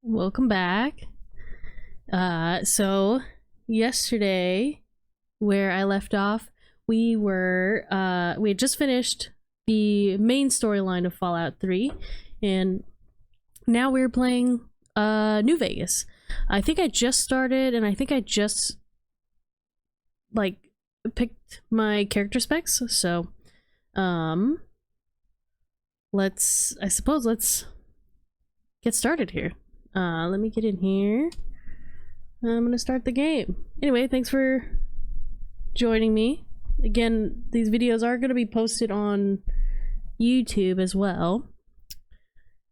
Welcome back. So yesterday, where I left off, we had just finished the main storyline of Fallout 3, and now we're playing New Vegas. I think I just started, and I think I just picked my character specs, so let's get started here. Let me get in here. I'm gonna start the game. Anyway, thanks for joining me. Again, these videos are gonna be posted on YouTube as well.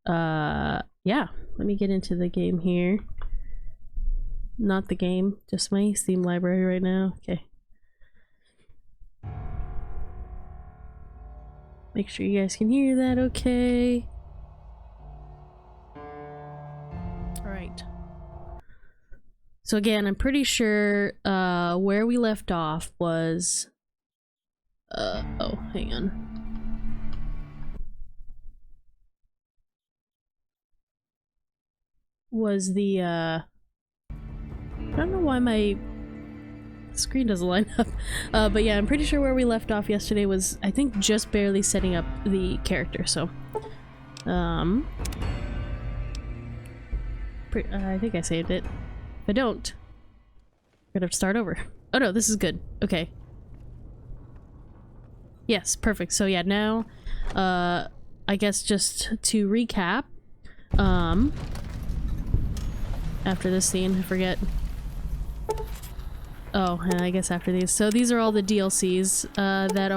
Yeah, let me get into the game here. Not the game, just my Steam library right now. Okay. Make sure you guys can hear that okay. Alright. So again, I'm pretty sure where we left off was oh, hang on. Was the I don't know why my screen doesn't line up. But yeah, I'm pretty sure where we left off yesterday was, I think, just barely setting up the character, so I think I saved it. If I don't, I'm gonna have to start over. Oh no, this is good. Okay. Yes, perfect. So yeah, now, I guess just to recap, after this scene, I forget. Oh, and I guess after these. So these are all the DLCs, that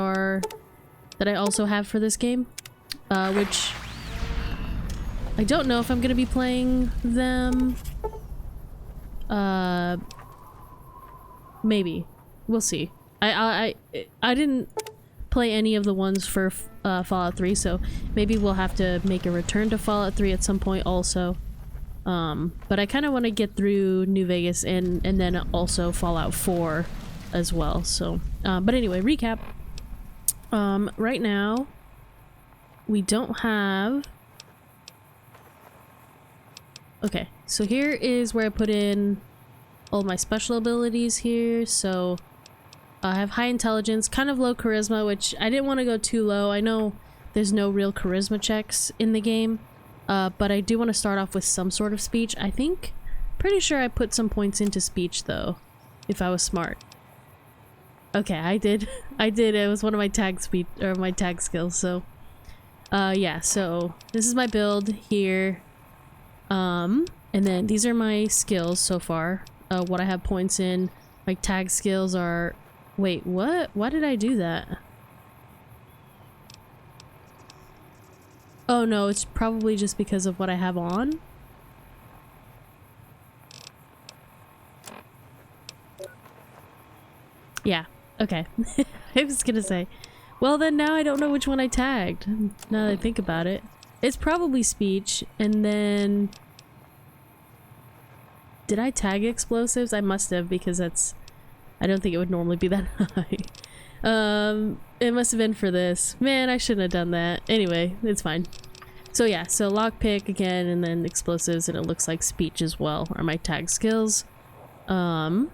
I also have for this game, which I don't know if I'm gonna be playing them. Maybe. We'll see. I didn't play any of the ones for Fallout 3, so maybe we'll have to make a return to Fallout 3 at some point also. But I kind of want to get through New Vegas and then also Fallout 4 as well, so but anyway, recap. Right now we don't have... Okay, so here is where I put in all my special abilities here. So I have high intelligence, kind of low charisma, which I didn't want to go too low. I know there's no real charisma checks in the game, but I do want to start off with some sort of speech. I think, pretty sure I put some points into speech though, if I was smart. Okay, I did. I did. It was one of my tag speech, or my tag skills, so yeah, so this is my build here. And then these are my skills so far, what I have points in. My tag skills are... Wait, what? Why did I do that? Oh no, it's probably just because of what I have on. Yeah, okay. I was gonna say, well then now I don't know which one I tagged, now that I think about it. It's probably speech, and then... Did I tag explosives? I must have, because that's... I don't think it would normally be that high. It must have been for this. Man, I shouldn't have done that. Anyway, it's fine. So yeah, so lockpick again, and then explosives, and it looks like speech as well are my tag skills. Perks,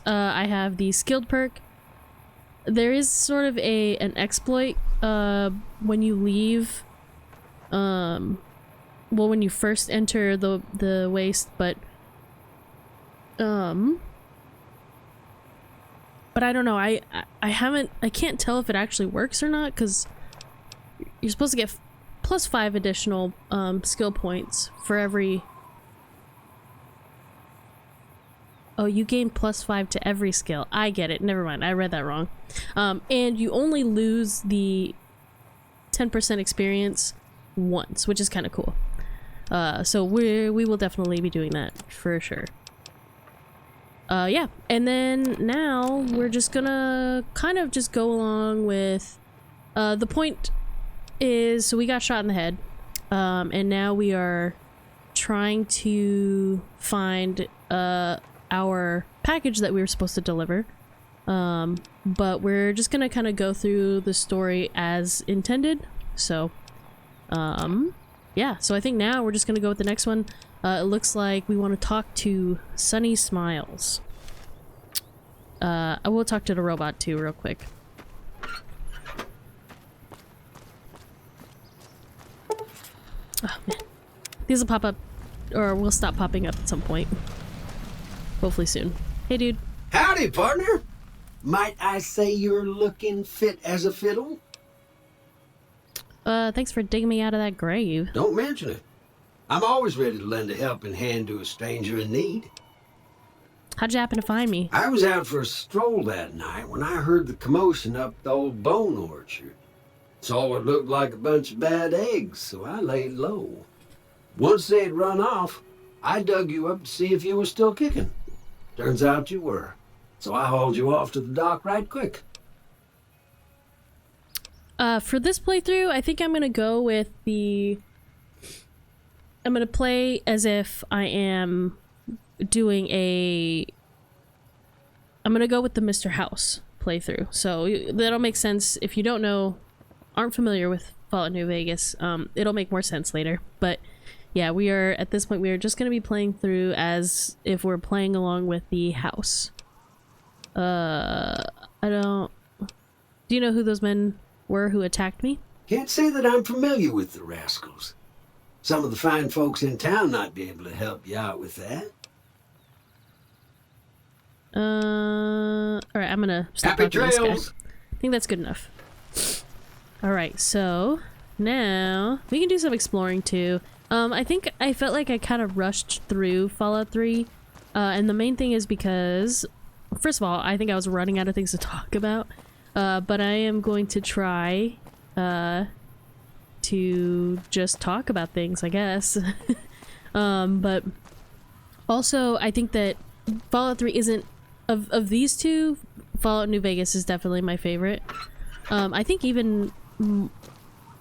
I have the skilled perk. There is sort of an exploit when you leave, well, when you first enter the waste, but I don't know, I can't tell if it actually works or not, because you're supposed to get plus 5 additional skill points for every... Oh, you gain plus 5 to every skill. I get it. Never mind. I read that wrong. And you only lose the 10% experience once, which is kind of cool. So we will definitely be doing that for sure. Yeah. And then now we're just gonna kind of just go along with... the point is, so we got shot in the head. And now we are trying to find... our package that we were supposed to deliver, but we're just gonna kind of go through the story as intended. So yeah, so I think now we're just gonna go with the next one. It looks like we want to talk to Sunny Smiles. I will talk to the robot too real quick. Oh man, these will pop up, or will stop popping up at some point. Hopefully soon. Hey dude. Howdy, partner. Might I say you're looking fit as a fiddle? Thanks for digging me out of that grave. Don't mention it. I'm always ready to lend a helping hand to a stranger in need. How'd you happen to find me? I was out for a stroll that night when I heard the commotion up the old bone orchard. Saw what looked like a bunch of bad eggs, so I laid low. Once they'd run off, I dug you up to see if you were still kicking. Turns out you were, so I hauled you off to the dock right quick. For this playthrough, I think I'm gonna go with the... I'm gonna play as if I am doing a... I'm gonna go with the Mr. House playthrough. So that'll make sense if you don't know, aren't familiar with Fallout New Vegas. It'll make more sense later. But yeah, we are, at this point, we are just gonna be playing through as if we're playing along with the house. I don't... Do you know who those men were who attacked me? Can't say that I'm familiar with the rascals. Some of the fine folks in town might be able to help you out with that. Alright, I'm gonna stop Happy talking to this trails! guy. I think that's good enough. Alright, so now we can do some exploring too. I think I felt like I kind of rushed through Fallout 3, and the main thing is because, first of all, I think I was running out of things to talk about, but I am going to try, to just talk about things, I guess. But also, I think that Fallout 3 isn't, of these two, Fallout New Vegas is definitely my favorite. I think even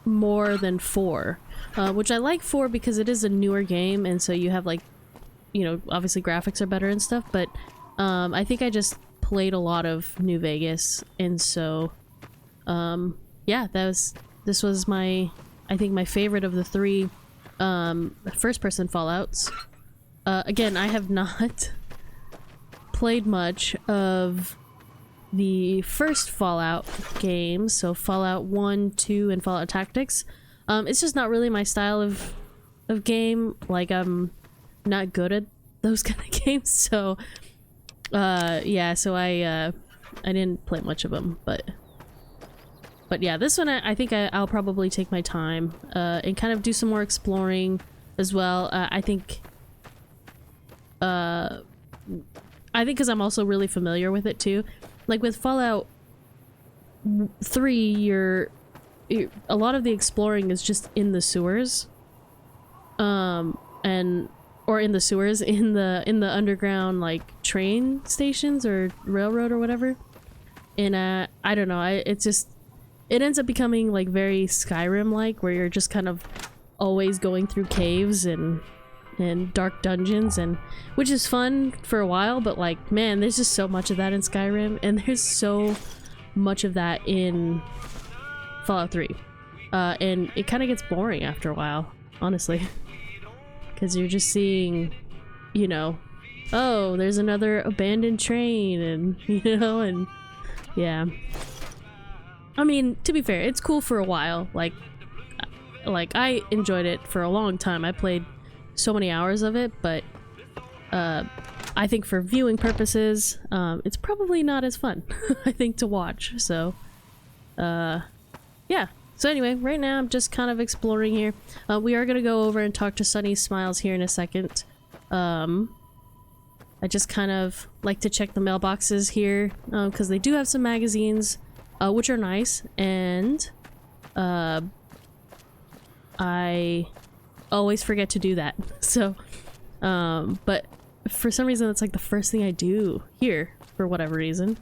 more than 4, which I like 4 because it is a newer game, and so you have, like, you know, obviously graphics are better and stuff, but I think I just played a lot of New Vegas, and so yeah, this was my, I think, my favorite of the 3 first-person Fallouts. Again, I have not played much of the first Fallout games, so Fallout 1, 2, and Fallout Tactics. It's just not really my style of game. Like, I'm not good at those kind of games, so yeah, so I didn't play much of them, but yeah, this one I think I'll probably take my time and kind of do some more exploring as well. I think because I'm also really familiar with it too. Like with Fallout 3, a lot of the exploring is just in the sewers, or in the underground, like, train stations or railroad or whatever. And I don't know, it ends up becoming like very Skyrim-like, where you're just kind of always going through caves and dark dungeons, and which is fun for a while, but like, man, there's just so much of that in Skyrim, and there's so much of that in Fallout 3. And it kind of gets boring after a while, honestly. Because you're just seeing, you know, oh, there's another abandoned train, and, you know, and yeah. I mean, to be fair, it's cool for a while. Like I enjoyed it for a long time. I played so many hours of it, but I think for viewing purposes, it's probably not as fun, I think, to watch. So, yeah. So anyway, right now I'm just kind of exploring here. We are going to go over and talk to Sunny Smiles here in a second. I just kind of like to check the mailboxes here, because they do have some magazines, which are nice, and I always forget to do that. So, but for some reason that's like the first thing I do here, for whatever reason.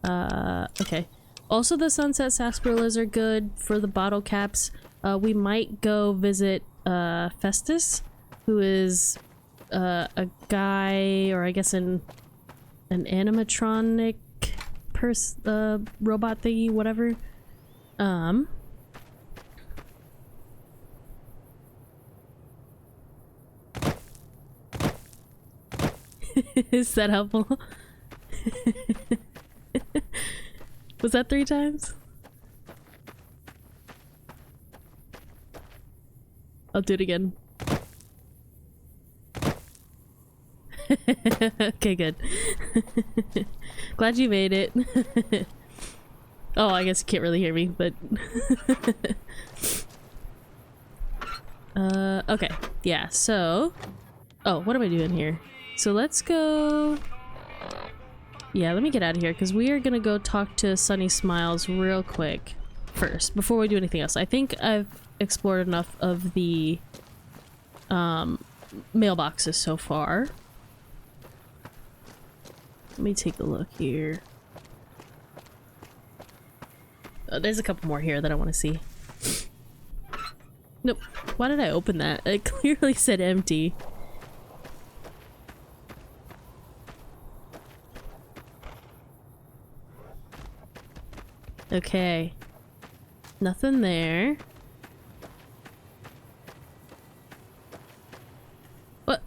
Okay. Also, the Sunset Sarsaparillas are good for the bottle caps. We might go visit Festus, who is a guy, or I guess an animatronic robot thingy, whatever. Is that helpful? Was that 3 times? I'll do it again. Okay, good. Glad you made it. Oh, I guess you can't really hear me, but... okay. Yeah, so... Oh, what am I doing here? So let's go... Yeah, let me get out of here, because we are gonna go talk to Sunny Smiles real quick first, before we do anything else. I think I've explored enough of the mailboxes so far. Let me take a look here. Oh, there's a couple more here that I want to see. Nope. Why did I open that? It clearly said empty. Okay. Nothing there. What?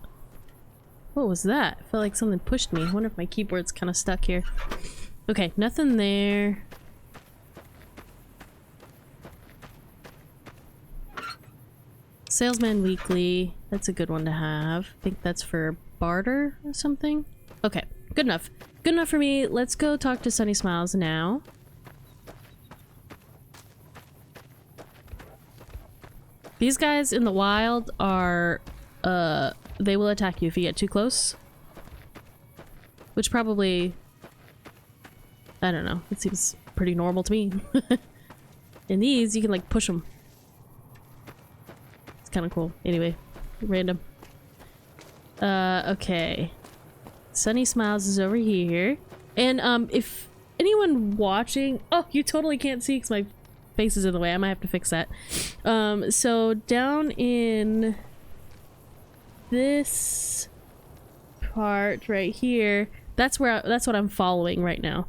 What was that? I felt like something pushed me. I wonder if my keyboard's kind of stuck here. Okay, nothing there. Salesman Weekly. That's a good one to have. I think that's for barter or something. Okay, good enough. Good enough for me. Let's go talk to Sunny Smiles now. These guys in the wild are, they will attack you if you get too close. Which probably, I don't know, it seems pretty normal to me. In these, you can like push them. It's kind of cool. Anyway, random. Okay. Sunny Smiles is over here. And, if anyone watching... Oh, you totally can't see because my face is in the way. I might have to fix that. So down in this part right here, that's what I'm following right now.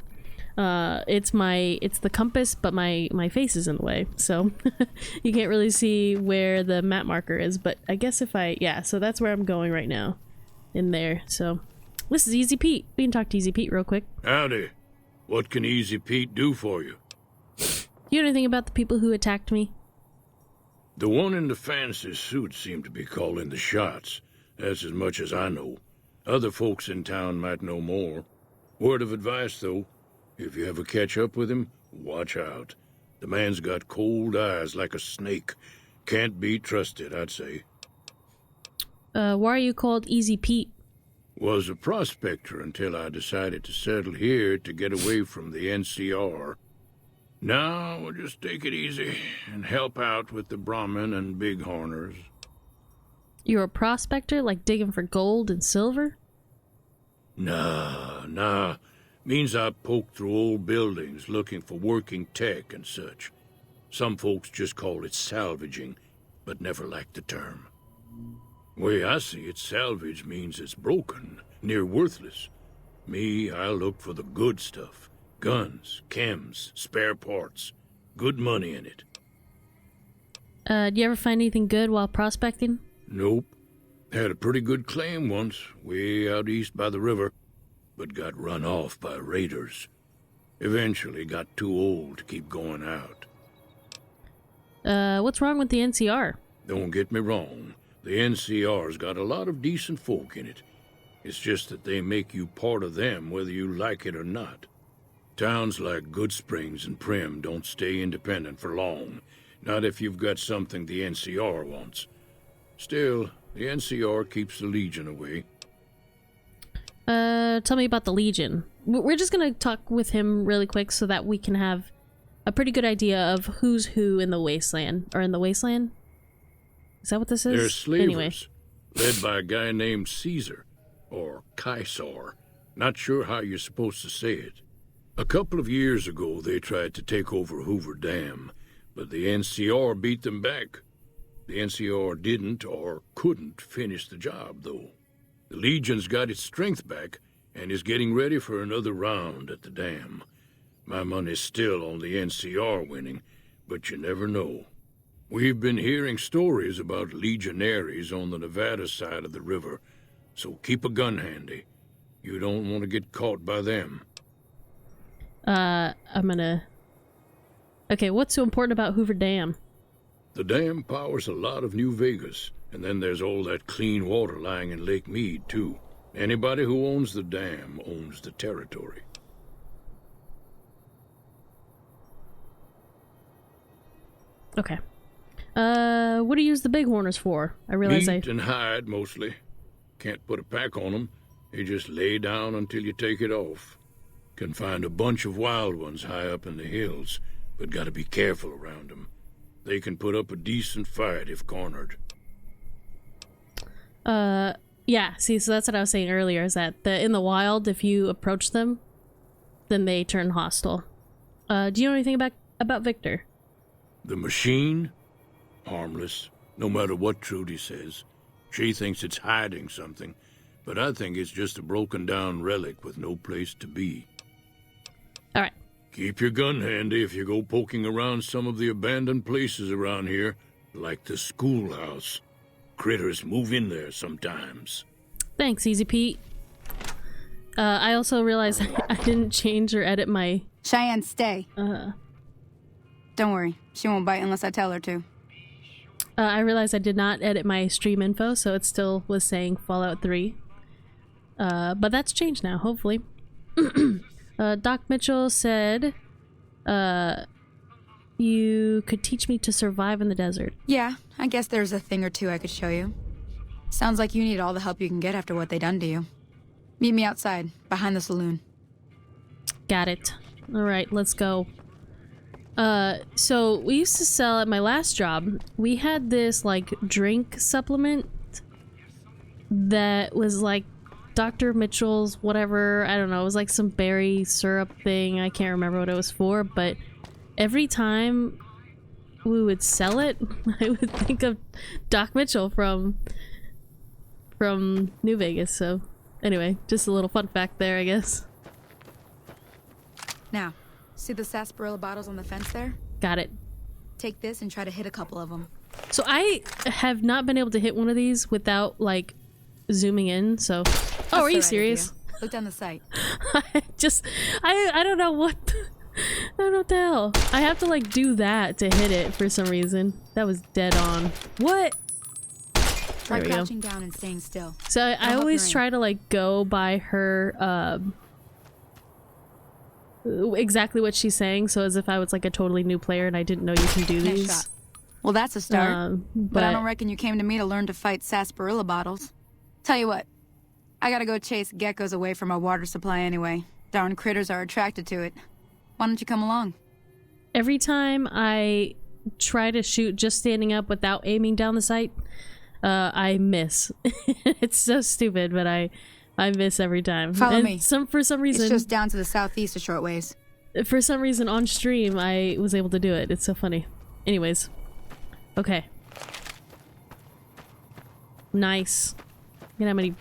It's the compass, but my face is in the way, so you can't really see where the map marker is, but I guess so that's where I'm going right now, in there. So this is Easy Pete. We can talk to Easy Pete real quick. Howdy. What can Easy Pete do for you? You know anything about the people who attacked me? The one in the fancy suit seemed to be calling the shots. That's as much as I know. Other folks in town might know more. Word of advice, though. If you ever catch up with him, watch out. The man's got cold eyes like a snake. Can't be trusted, I'd say. Why are you called Easy Pete? Was a prospector until I decided to settle here to get away from the NCR. Now we'll just take it easy and help out with the Brahmin and Bighorners. You're a prospector, like digging for gold and silver? Nah. Means I poke through old buildings looking for working tech and such. Some folks just call it salvaging, but never liked the term. Way I see it, salvage means it's broken, near worthless. Me, I look for the good stuff. Guns, chems, spare parts. Good money in it. Do you ever find anything good while prospecting? Nope. Had a pretty good claim once, way out east by the river, but got run off by raiders. Eventually got too old to keep going out. What's wrong with the NCR? Don't get me wrong. The NCR's got a lot of decent folk in it. It's just that they make you part of them whether you like it or not. Towns like Goodsprings and Prim don't stay independent for long. Not if you've got something the NCR wants. Still, the NCR keeps the Legion away. Tell me about the Legion. We're just gonna talk with him really quick so that we can have a pretty good idea of who's who in the Wasteland. Or in the Wasteland? Is that what this is? They're slavers, anyway. led by a guy named Caesar, or Caesar. Not sure how you're supposed to say it. A couple of years ago, they tried to take over Hoover Dam, but the NCR beat them back. The NCR didn't or couldn't finish the job, though. The Legion's got its strength back and is getting ready for another round at the dam. My money's still on the NCR winning, but you never know. We've been hearing stories about legionaries on the Nevada side of the river, so keep a gun handy. You don't want to get caught by them. I'm gonna... Okay, what's so important about Hoover Dam? The dam powers a lot of New Vegas, and then there's all that clean water lying in Lake Mead, too. Anybody who owns the dam owns the territory. Okay. What do you use the bighorners for? I realize Meat and hide, mostly. Can't put a pack on them. They just lay down until you take it off. Can find a bunch of wild ones high up in the hills, but gotta be careful around them. They can put up a decent fight if cornered. Yeah, see, so that's what I was saying earlier, is that in the wild, if you approach them, then they turn hostile. Do you know anything about Victor? The machine? Harmless, no matter what Trudy says. She thinks it's hiding something, but I think it's just a broken down relic with no place to be. Alright. Keep your gun handy if you go poking around some of the abandoned places around here, like the schoolhouse. Critters move in there sometimes. Thanks, Easy Pete. I also realized I didn't change or edit my... Cheyenne, stay. Don't worry. She won't bite unless I tell her to. I realized I did not edit my stream info, so it still was saying Fallout 3. But that's changed now, hopefully. Doc Mitchell said, you could teach me to survive in the desert. Yeah, I guess there's a thing or two I could show you. Sounds like you need all the help you can get after what they done to you. Meet me outside, behind the saloon. Got it. Alright, let's go. So we used to sell at my last job, we had this, like, drink supplement that was, like, Dr. Mitchell's whatever, I don't know, it was like some berry syrup thing, I can't remember what it was for, but every time we would sell it, I would think of Doc Mitchell from New Vegas, so anyway, just a little fun fact there, I guess. Now, see the sarsaparilla bottles on the fence there? Got it. Take this and try to hit a couple of them. So I have not been able to hit one of these without, like, zooming in, so... Oh, are you serious? Look down the sight. I don't know what... I don't know what the hell. I have to, like, do that to hit it for some reason. That was dead on. What? Try There we go. crouching down and staying still. So I always try to, like, go by her, exactly what she's saying, so as if I was, like, a totally new player and I didn't know you can do Nice these. shot. Well, that's a start. But But I don't reckon you came to me to learn to fight sarsaparilla bottles. Tell you what, I gotta go chase geckos away from our water supply anyway. Darn critters are attracted to it. Why don't you come along? every time I try to shoot just standing up without aiming down the sight, I miss. It's so stupid, but I miss every time. Follow and me. For some reason, It's just down to the southeast a short ways. for some reason on stream I was able to do it. It's so funny. Anyways, okay. Nice. You know how many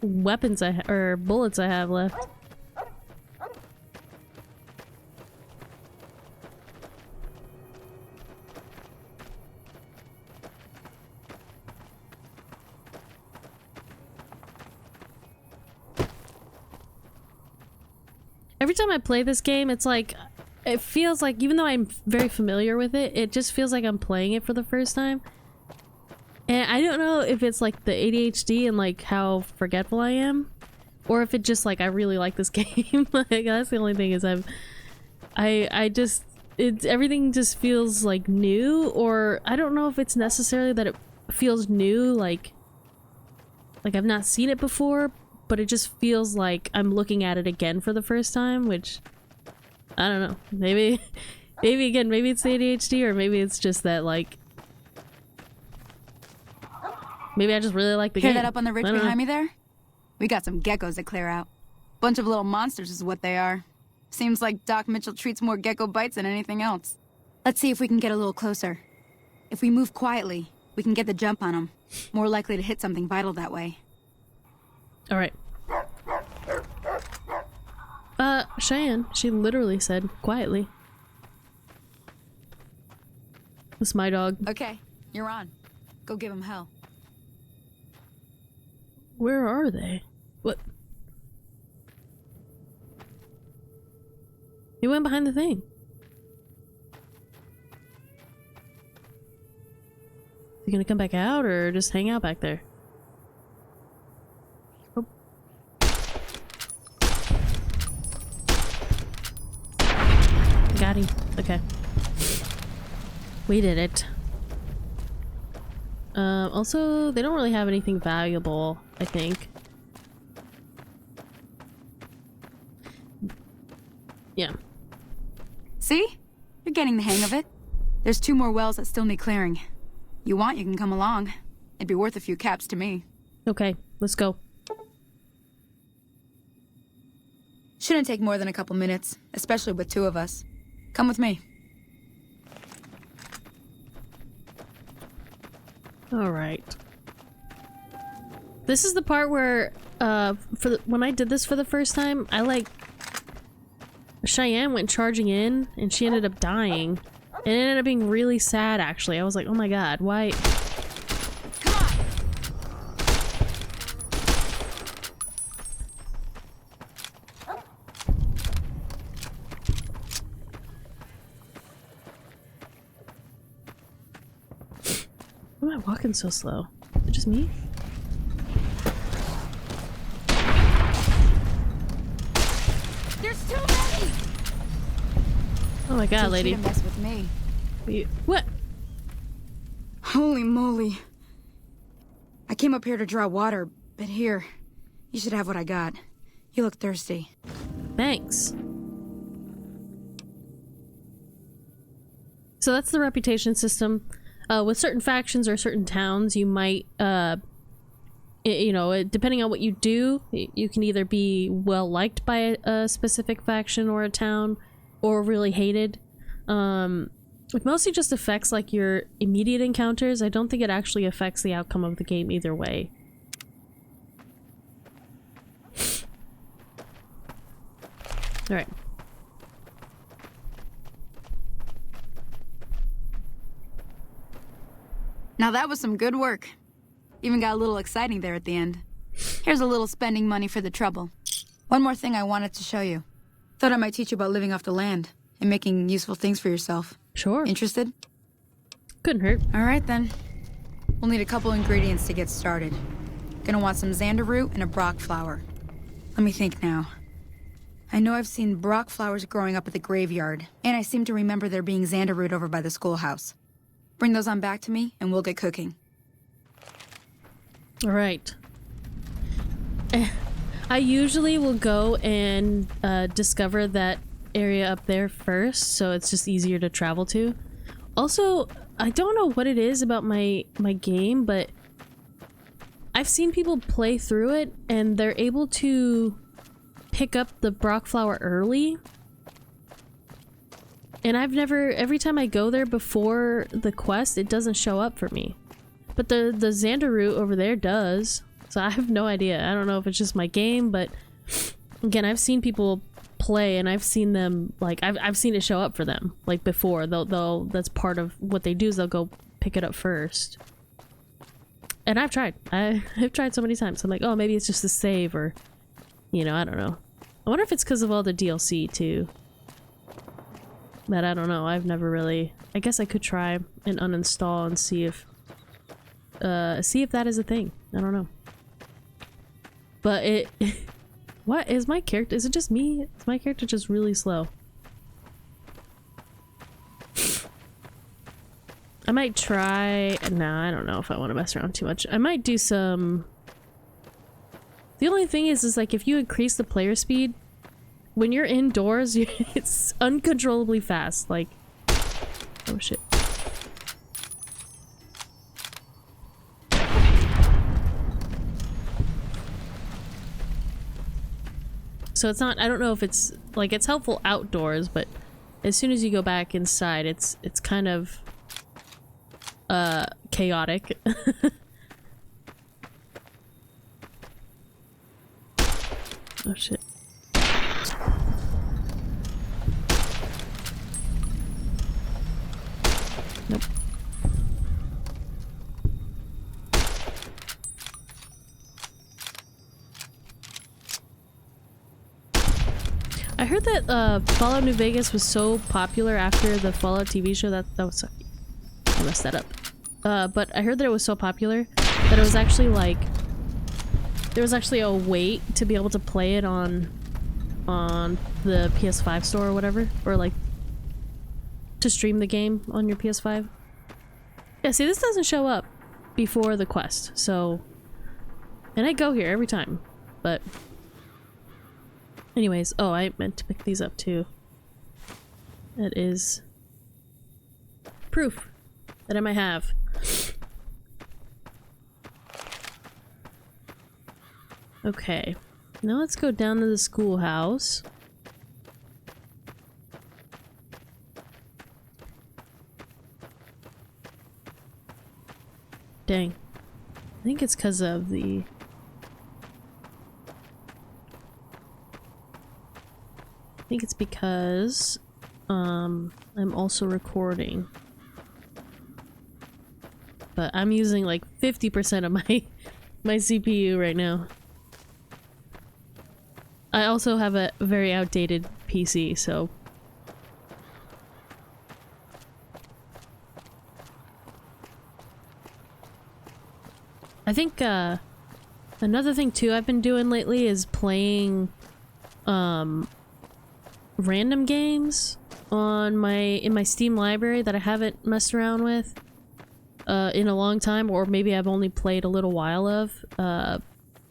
weapons or bullets I have left. Every time I play this game, it's like, it feels like, even though I'm very familiar with it, it just feels like I'm playing it for the first time. And I don't know if it's like the ADHD and like how forgetful I am, or if it just like I really like this game. Like, that's the only thing is everything just feels like new, or I don't know if it's necessarily that it feels new, like I've not seen it before, but it just feels like I'm looking at it again for the first time, which I don't know. Maybe again, maybe it's the ADHD, or maybe it's just that like maybe I just really like the game. Hear that up on the ridge behind me there? We got some geckos to clear out. Bunch of little monsters is what they are. Seems like Doc Mitchell treats more gecko bites than anything else. Let's see if we can get a little closer. If we move quietly, we can get the jump on them. More likely to hit something vital that way. All right. Cheyenne, she literally said quietly. That's my dog. Okay, you're on. Go give him hell. Where are they? What? He went behind the thing. Is he gonna come back out or just hang out back there? Oh. Got him. Okay. We did it. Also, they don't really have anything valuable, I think. Yeah. See? You're getting the hang of it. There's 2 more wells that still need clearing. You want, you can come along. It'd be worth a few caps to me. Okay, let's go. Shouldn't take more than a couple minutes, especially with 2 of us. Come with me. All right. This is the part where, when I did this for the first time, Cheyenne went charging in, and she ended up dying. And it ended up being really sad, actually. I was like, oh my god, why? Come on! Why am I walking so slow? Is it just me? There's too many! Oh my god, Teach lady. you to mess with me. What? Holy moly. I came up here to draw water, but here, you should have what I got. You look thirsty. Thanks. So that's the reputation system. With certain factions or certain towns, you might, you know, depending on what you do, you can either be well liked by a specific faction or a town, or really hated. It mostly just affects like your immediate encounters. I don't think it actually affects the outcome of the game either way. All right. Now that was some good work. Even got a little exciting there at the end. Here's a little spending money for the trouble. One more thing I wanted to show you. Thought I might teach you about living off the land and making useful things for yourself. Sure. Interested? Couldn't hurt. All right then. We'll need a couple ingredients to get started. Gonna want some xander root and a brock flower. Let me think now. I know I've seen brock flowers growing up at the graveyard, and I seem to remember there being xander root over by the schoolhouse. Bring those on back to me, and we'll get cooking. All right. I usually will go and discover that area up there first, so it's just easier to travel to. Also, I don't know what it is about my game, but I've seen people play through it, and they're able to pick up the brock flower early. And I've never, every time I go there before the quest, it doesn't show up for me. But the xander root over there does. So I have no idea. I don't know if it's just my game, but again, I've seen people play and I've seen them, like, I've seen it show up for them, like, before. They'll that's part of what they do is they'll go pick it up first. And I've tried. I've tried so many times. I'm like, oh, maybe it's just a save or, you know, I don't know. I wonder if it's because of all the DLC, too. But I don't know. I've never really... I guess I could try and uninstall and see if that is a thing. I don't know. But it... What is my character? Is it just me? Is my character just really slow? I might try... Nah, I don't know if I want to mess around too much. I might do some... The only thing is like if you increase the player speed, when you're indoors, it's uncontrollably fast. Like, oh shit. So it's not, I don't know if it's, like, it's helpful outdoors, but as soon as you go back inside, it's kind of, chaotic. Oh shit. Nope. I heard that Fallout New Vegas was so popular after the Fallout TV show that was... I messed that up. But I heard that it was so popular that it was actually like... There was actually a wait to be able to play it on the PS5 store or whatever. Or like... to stream the game on your PS5. Yeah, see, this doesn't show up before the quest, so... And I go here every time, but... Anyways, oh, I meant to pick these up too. That is... proof that I might have. Okay. Now let's go down to the schoolhouse. Dang. I think it's because of the... I think it's because I'm also recording. But I'm using like 50% of my CPU right now. I also have a very outdated PC, so... I think another thing too I've been doing lately is playing random games on in my Steam library that I haven't messed around with in a long time, or maybe I've only played a little while of,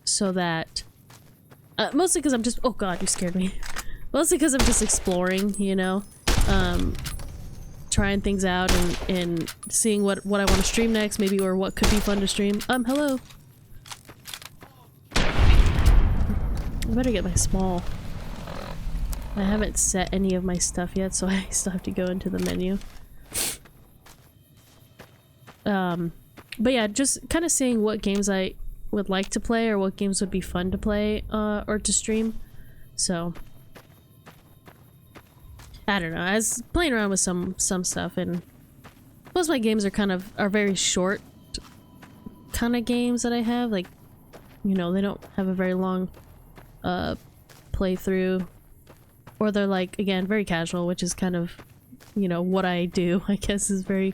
so that mostly because I'm just... Oh god, you scared me. Mostly because I'm just exploring, you know, trying things out and seeing what I want to stream next, maybe, or what could be fun to stream. Hello. I better get my small. I haven't set any of my stuff yet, so I still have to go into the menu. But yeah, just kind of seeing what games I would like to play, or what games would be fun to play, or to stream. So... I don't know, I was playing around with some stuff, and most of my games are very short kind of games that I have, like, you know, they don't have a very long playthrough, or they're like, again, very casual, which is kind of, you know, what I do, I guess, is very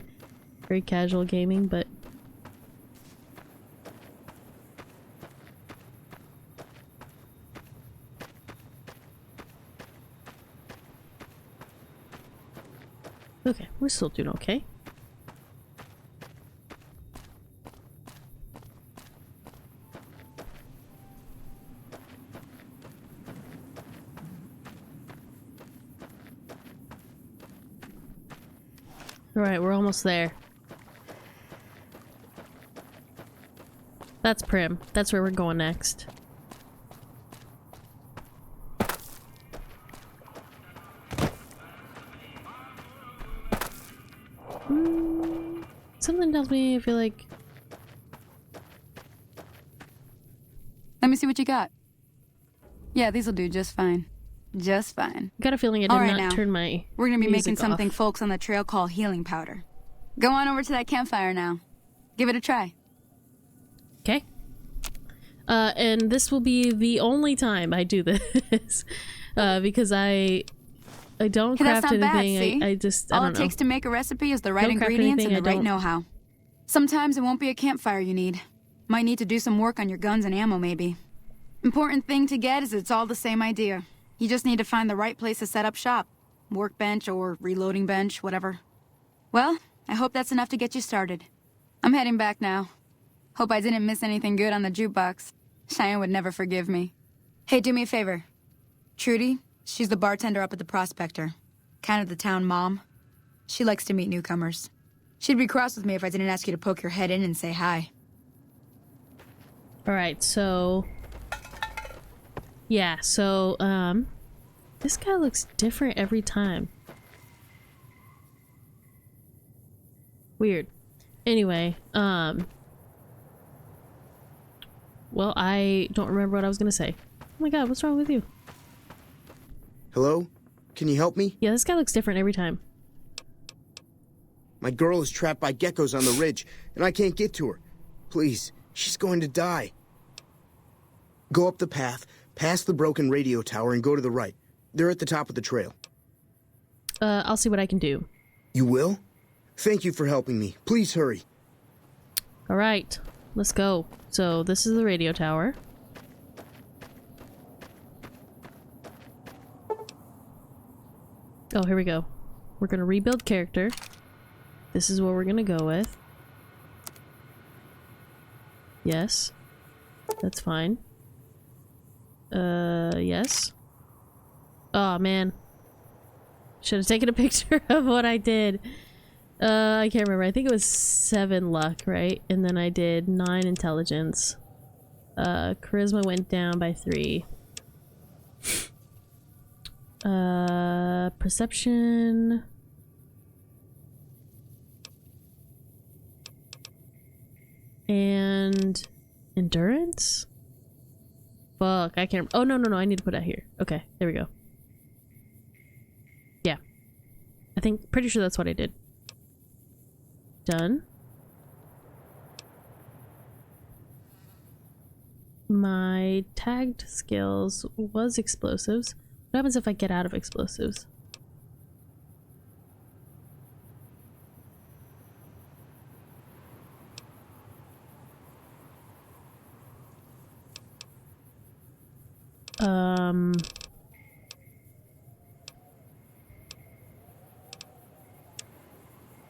casual gaming, but... Okay, we're still doing okay. Alright, we're almost there. That's Prim. That's where we're going next. Something tells me I feel like... Let me see what you got. Yeah, these'll do just fine. Just fine. I got a feeling I did not turn my We're gonna be making music something off. folks on the trail call healing powder. Go on over to that campfire now. Give it a try. Okay. And this will be the only time I do this. Because I don't Hey, that's craft not anything. bad, see? I just, I All don't it know. takes to make a recipe is the right Don't craft ingredients and anything, the I right don't- know-how. Sometimes it won't be a campfire you need. Might need to do some work on your guns and ammo, maybe. Important thing to get is it's all the same idea. You just need to find the right place to set up shop. Workbench or reloading bench, whatever. Well, I hope that's enough to get you started. I'm heading back now. Hope I didn't miss anything good on the jukebox. Cheyenne would never forgive me. Hey, do me a favor. Trudy, she's the bartender up at the Prospector. Kind of the town mom. She likes to meet newcomers. She'd be cross with me if I didn't ask you to poke your head in and say hi. Alright, so... Yeah, so, this guy looks different every time. Weird. Anyway, well, I don't remember what I was gonna say. Oh my god, what's wrong with you? Hello? Can you help me? Yeah, this guy looks different every time. My girl is trapped by geckos on the ridge, and I can't get to her. Please, she's going to die. Go up the path, past the broken radio tower, and go to the right. They're at the top of the trail. I'll see what I can do. You will? Thank you for helping me. Please hurry. All right, let's go. So this is the radio tower. Oh, here we go. We're gonna rebuild character. This is what we're gonna go with. Yes. That's fine. Yes. Oh, man. Should have taken a picture of what I did. I can't remember. I think it was 7 luck, right? And then I did 9 intelligence. Charisma went down by 3. Perception. And endurance? Fuck, I can't. Oh, no, I need to put that here. Okay, there we go. Yeah. I think, pretty sure that's what I did. Done. My tagged skills was explosives. What happens if I get out of explosives?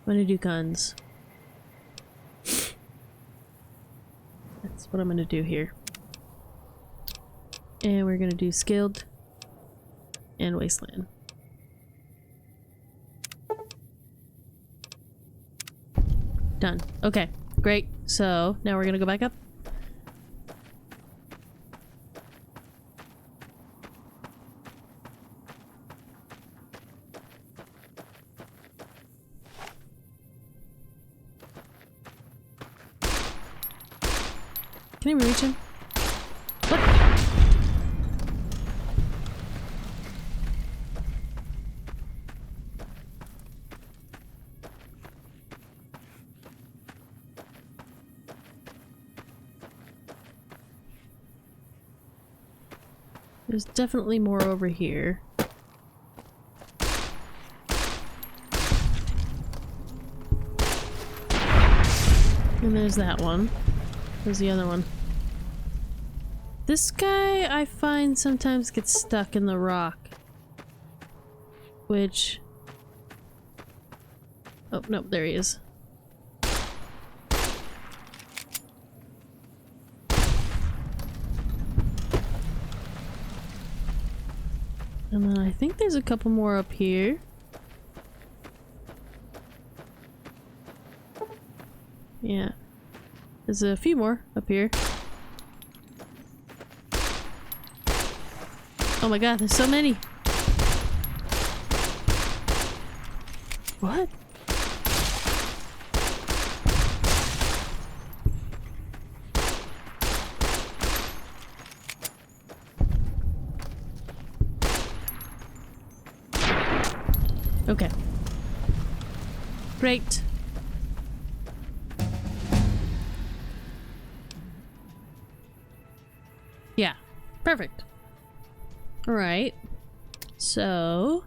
I'm gonna do guns. That's what I'm gonna do here. And we're gonna do skilled and wasteland. Done. Okay, great. So now we're gonna go back up. Can I reach him? What? There's definitely more over here. And there's that one. There's the other one. This guy, I find, sometimes gets stuck in the rock. Which... Oh, no, there he is. And then I think there's a couple more up here. Yeah. There's a few more up here. Oh my god, there's so many! What? Okay. Great. Yeah. Perfect. Alright. So...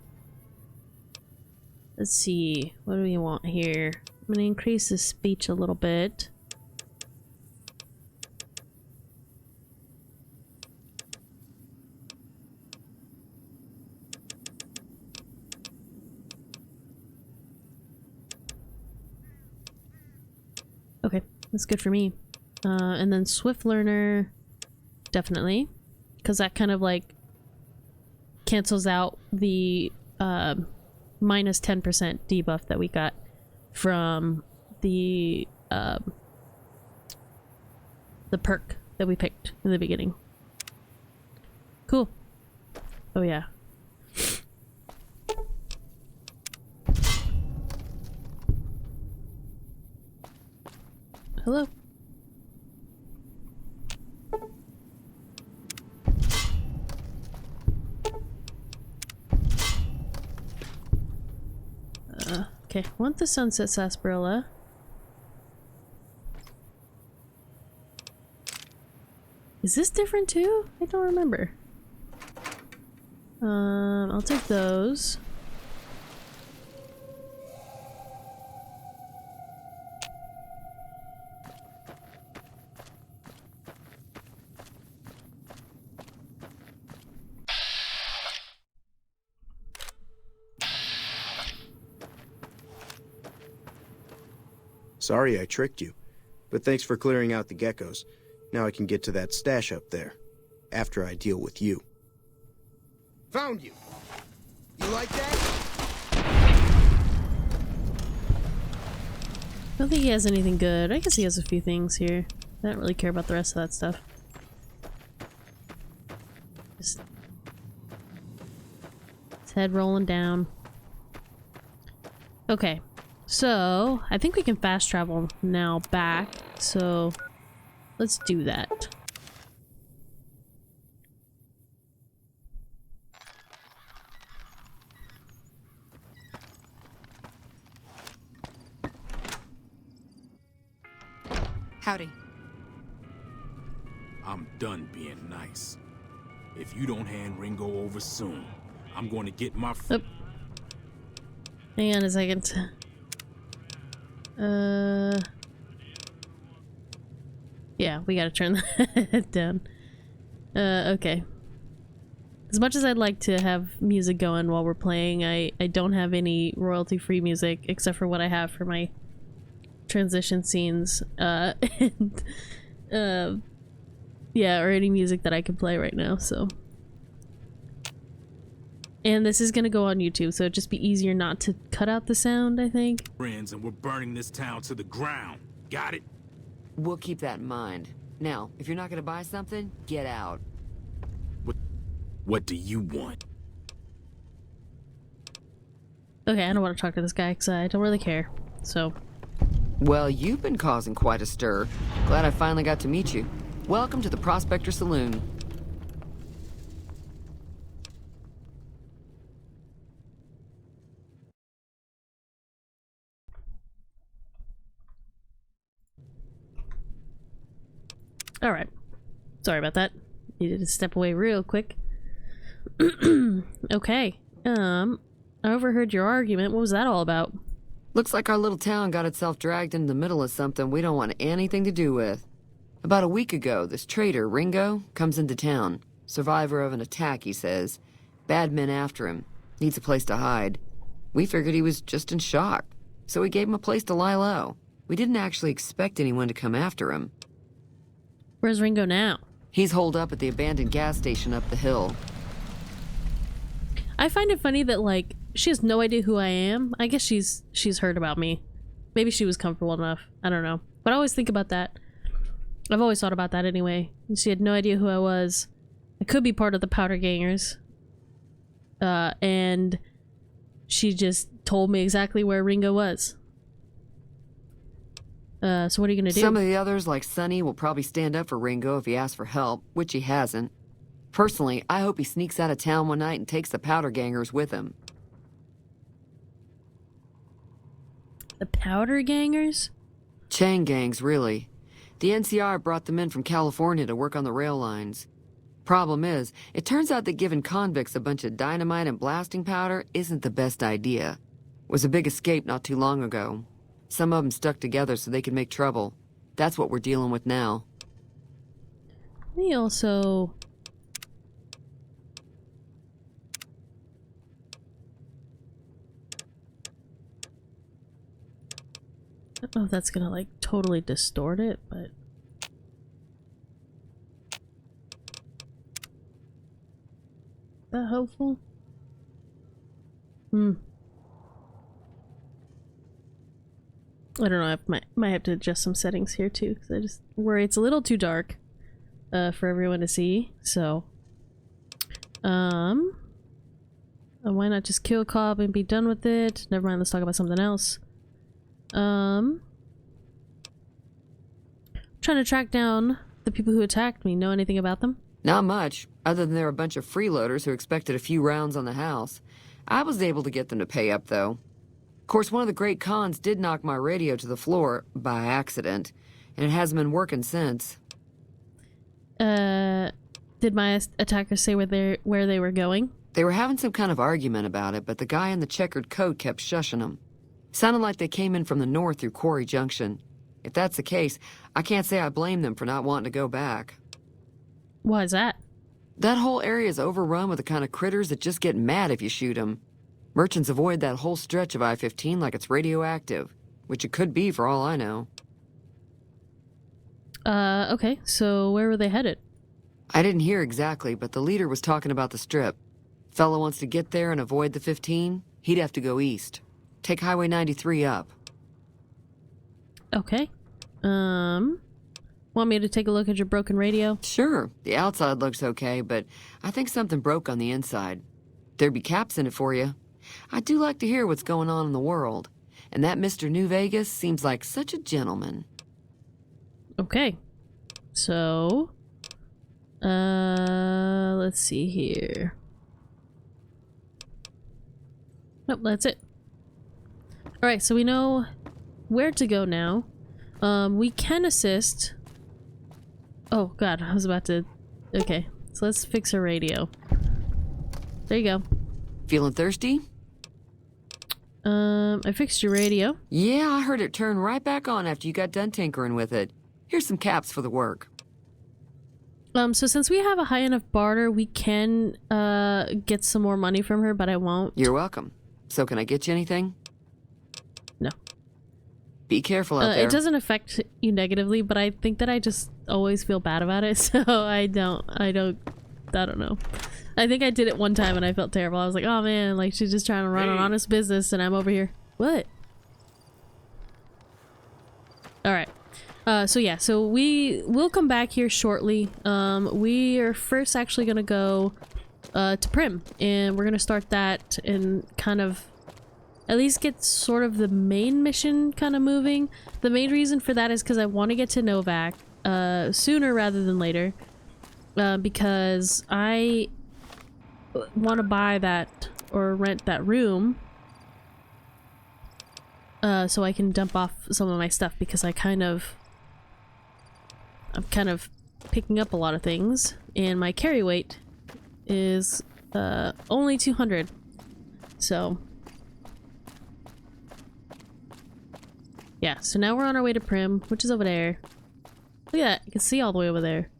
let's see. What do we want here? I'm gonna increase the speech a little bit. Okay, that's good for me. And then Swift Learner, definitely. Because that kind of like cancels out the minus 10% debuff that we got from the perk that we picked in the beginning. Cool. Oh yeah. Hello. Okay, want the Sunset Sarsaparilla. Is this different too? I don't remember. I'll take those. Sorry I tricked you, but thanks for clearing out the geckos. Now I can get to that stash up there, after I deal with you. Found you! You like that? I don't think he has anything good. I guess he has a few things here. I don't really care about the rest of that stuff. Just his head rolling down. Okay, so I think we can fast travel now back. So let's do that. Howdy. I'm done being nice. If you don't hand Ringo over soon, I'm going to get my... Hang on a second. Yeah, we gotta turn that down. Okay. As much as I'd like to have music going while we're playing, I don't have any royalty-free music except for what I have for my transition scenes. And, yeah, or any music that I can play right now, so. And this is gonna go on YouTube, so it'd just be easier not to cut out the sound, I think. Friends, and we're burning this town to the ground. Got it? We'll keep that in mind. Now, if you're not gonna buy something, get out. What do you want? Okay, I don't want to talk to this guy because I don't really care, so. Well, you've been causing quite a stir. Glad I finally got to meet you. Welcome to the Prospector Saloon. Alright. Sorry about that. Needed to step away real quick. Okay. I overheard your argument. What was that all about? Looks like our little town got itself dragged into the middle of something we don't want anything to do with. About a week ago, this traitor, Ringo, comes into town. Survivor of an attack, he says. Bad men after him. Needs a place to hide. We figured he was just in shock, so we gave him a place to lie low. We didn't actually expect anyone to come after him. Where's Ringo now? He's holed up at the abandoned gas station up the hill. I find it funny that, like, she has no idea who I am. I guess she's heard about me. Maybe she was comfortable enough. I don't know. But I always think about that. I've always thought about that anyway. She had no idea who I was. I could be part of the Powder Gangers. And she just told me exactly where Ringo was. So what are you gonna do? Some of the others, like Sonny, will probably stand up for Ringo if he asks for help, which he hasn't. Personally, I hope he sneaks out of town one night and takes the Powder Gangers with him. The Powder Gangers? Chain gangs, really. The NCR brought them in from California to work on the rail lines. Problem is, it turns out that giving convicts a bunch of dynamite and blasting powder isn't the best idea. It was a big escape not too long ago. Some of them stuck together so they could make trouble. That's what we're dealing with now. We also... I don't know if that's gonna, like, totally distort it, but... Is that helpful? I don't know, I might have to adjust some settings here too, because I just worry it's a little too dark for everyone to see, so... why not just kill Cobb and be done with it? Never mind, let's talk about something else. Trying to track down the people who attacked me. Know anything about them? Not much, other than they're a bunch of freeloaders who expected a few rounds on the house. I was able to get them to pay up, though. Of course, one of the great cons did knock my radio to the floor, by accident, and it hasn't been working since. Did my attackers say where they were going? They were having some kind of argument about it, but the guy in the checkered coat kept shushing them. Sounded like they came in from the north through Quarry Junction. If that's the case, I can't say I blame them for not wanting to go back. Why is that? That whole area is overrun with the kind of critters that just get mad if you shoot them. Merchants avoid that whole stretch of I-15 like it's radioactive, which it could be for all I know. Okay, so where were they headed? I didn't hear exactly, but the leader was talking about the Strip. Fella wants to get there and avoid the 15, he'd have to go east. Take Highway 93 up. Okay. Want me to take a look at your broken radio? Sure, the outside looks okay, but I think something broke on the inside. There'd be caps in it for you. I do like to hear what's going on in the world, and that Mr. New Vegas seems like such a gentleman. Okay. So, let's see here. Nope, that's it. Alright, so we know where to go now. We can assist. Oh god, I was about to... Okay, so let's fix our radio. There you go. Feeling thirsty? I fixed your radio. Yeah, I heard it turn right back on after you got done tinkering with it. Here's some caps for the work. So since we have a high enough barter, we can, get some more money from her, but I won't. You're welcome. So can I get you anything? No. Be careful out there. It doesn't affect you negatively, but I think that I just always feel bad about it, so I don't know. I think I did it one time and I felt terrible. I was like, oh man, like she's just trying to run an honest business and I'm over here. What? Alright. So yeah, so we will come back here shortly. We are first actually gonna go to Primm, and we're gonna start that and kind of at least get sort of the main mission kind of moving. The main reason for that is because I want to get to Novac sooner rather than later, because I want to buy that or rent that room so I can dump off some of my stuff, because I'm kind of picking up a lot of things and my carry weight is only 200, so yeah. So now we're on our way to Primm, which is over there. Look at that, you can see all the way over there.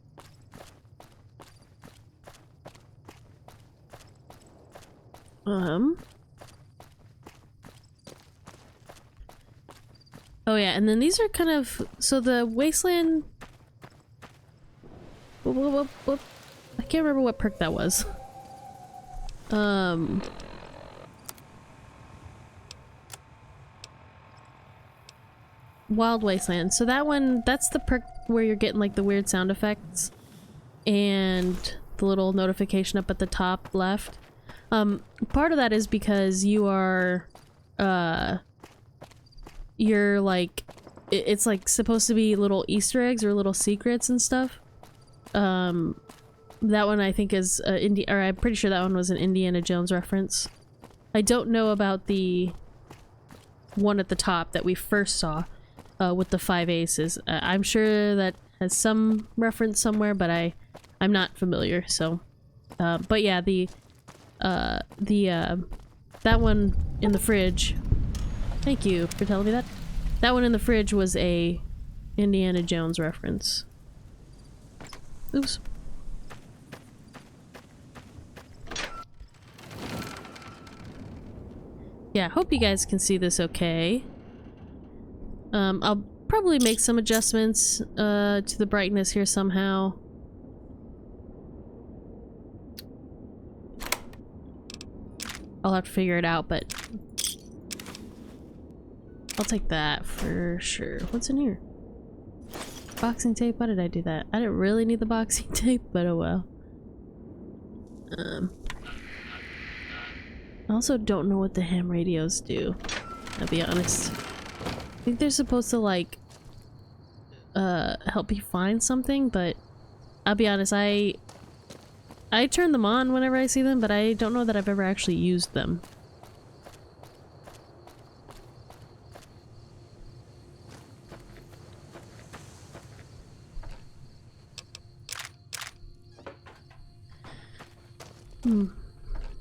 Oh yeah, and then these are kind of... So the Wasteland... Whoop. I can't remember what perk that was. Wild Wasteland. So that one, that's the perk where you're getting like the weird sound effects and the little notification up at the top left. Part of that is because you are, you're like, it's like supposed to be little Easter eggs or little secrets and stuff. That one I think is, I'm pretty sure that one was an Indiana Jones reference. I don't know about the one at the top that we first saw, with the 5 aces. I'm sure that has some reference somewhere, but I'm not familiar, so. But yeah, that one in the fridge. Thank you for telling me that. That one in the fridge was a Indiana Jones reference. Oops. Yeah, hope you guys can see this okay. I'll probably make some adjustments to the brightness here somehow. I'll have to figure it out, but I'll take that for sure. What's in here? Boxing tape? Why did I do that? I didn't really need the boxing tape, but oh well. I also don't know what the ham radios do, I'll be honest. I think they're supposed to like help you find something, but I'll be honest, I turn them on whenever I see them, but I don't know that I've ever actually used them.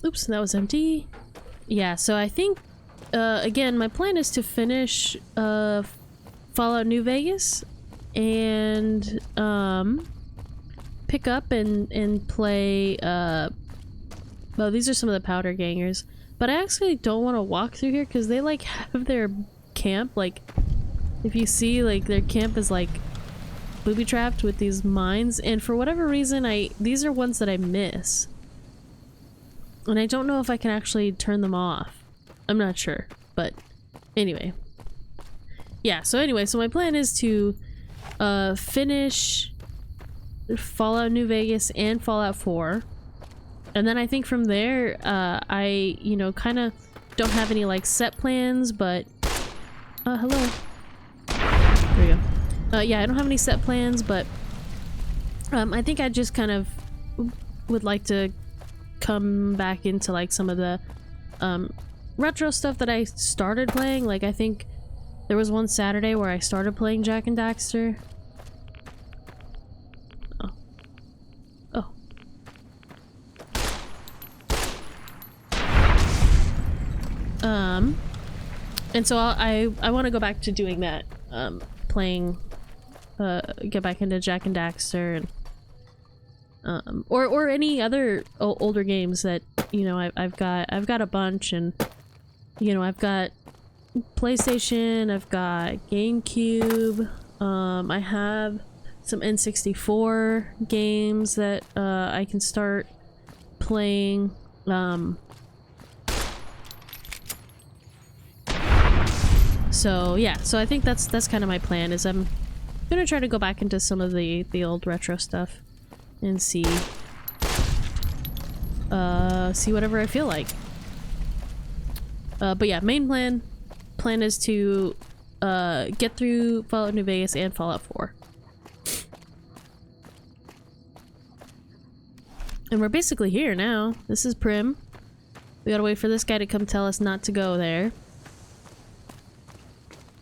Oops, that was empty. Yeah, so I think, again, my plan is to finish Fallout New Vegas and pick up and play. Well, these are some of the powder gangers, but I actually don't want to walk through here because they like have their camp. Like, if you see, like their camp is like booby trapped with these mines, and for whatever reason, these are ones that I miss, and I don't know if I can actually turn them off. I'm not sure, but anyway. Yeah, so anyway, so my plan is to finish Fallout New Vegas and Fallout 4. And then I think from there, I, you know, kind of don't have any like set plans, but hello. There we go. Yeah, I don't have any set plans, but I think I just kind of would like to come back into like some of the retro stuff that I started playing. Like, I think there was one Saturday where I started playing Jak and Daxter. Oh. Oh. And so I want to go back to doing that. Playing, get back into Jak and Daxter and or any other older games that, you know, I've got a bunch, and you know, I've got PlayStation, I've got GameCube, I have some N64 games that I can start playing. So yeah, so I think that's kind of my plan, is I'm gonna try to go back into some of the old retro stuff and see whatever I feel like. But yeah, main plan is to get through Fallout New Vegas and Fallout 4. And we're basically here now. This is Primm. We gotta wait for this guy to come tell us not to go there.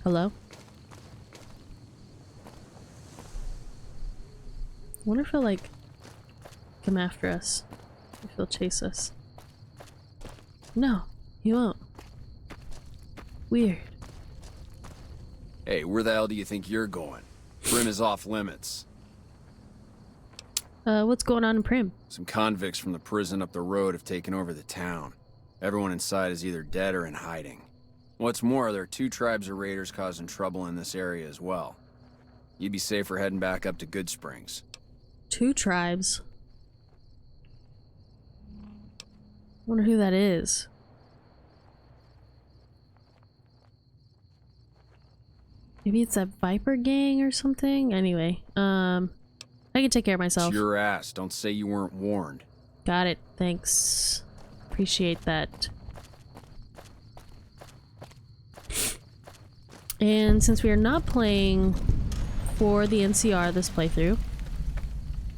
Hello? I wonder if he'll like come after us. If he'll chase us. No, he won't. Weird. Hey, where the hell do you think you're going? Primm is off limits. What's going on in Primm? Some convicts from the prison up the road have taken over the town. Everyone inside is either dead or in hiding. What's more, there are 2 tribes of raiders causing trouble in this area as well. You'd be safer heading back up to Goodsprings. 2 tribes? Wonder who that is. Maybe it's a Viper gang or something? Anyway, I can take care of myself. It's your ass. Don't say you weren't warned. Got it. Thanks. Appreciate that. And since we are not playing for the NCR this playthrough,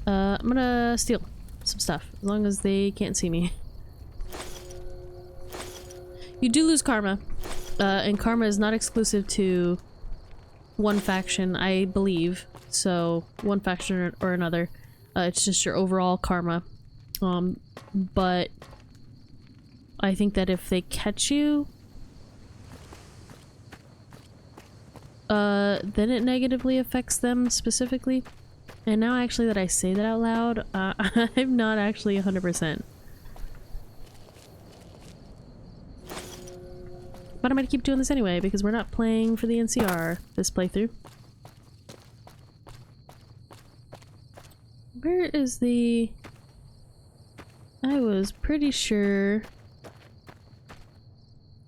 I'm gonna steal some stuff, as long as they can't see me. You do lose karma, and karma is not exclusive to one faction, I believe. So, one faction or another. It's just your overall karma. But I think that if they catch you, then it negatively affects them specifically. And now actually that I say that out loud, I'm not actually 100%. But I'm gonna keep doing this anyway, because we're not playing for the NCR this playthrough. Where is the... I was pretty sure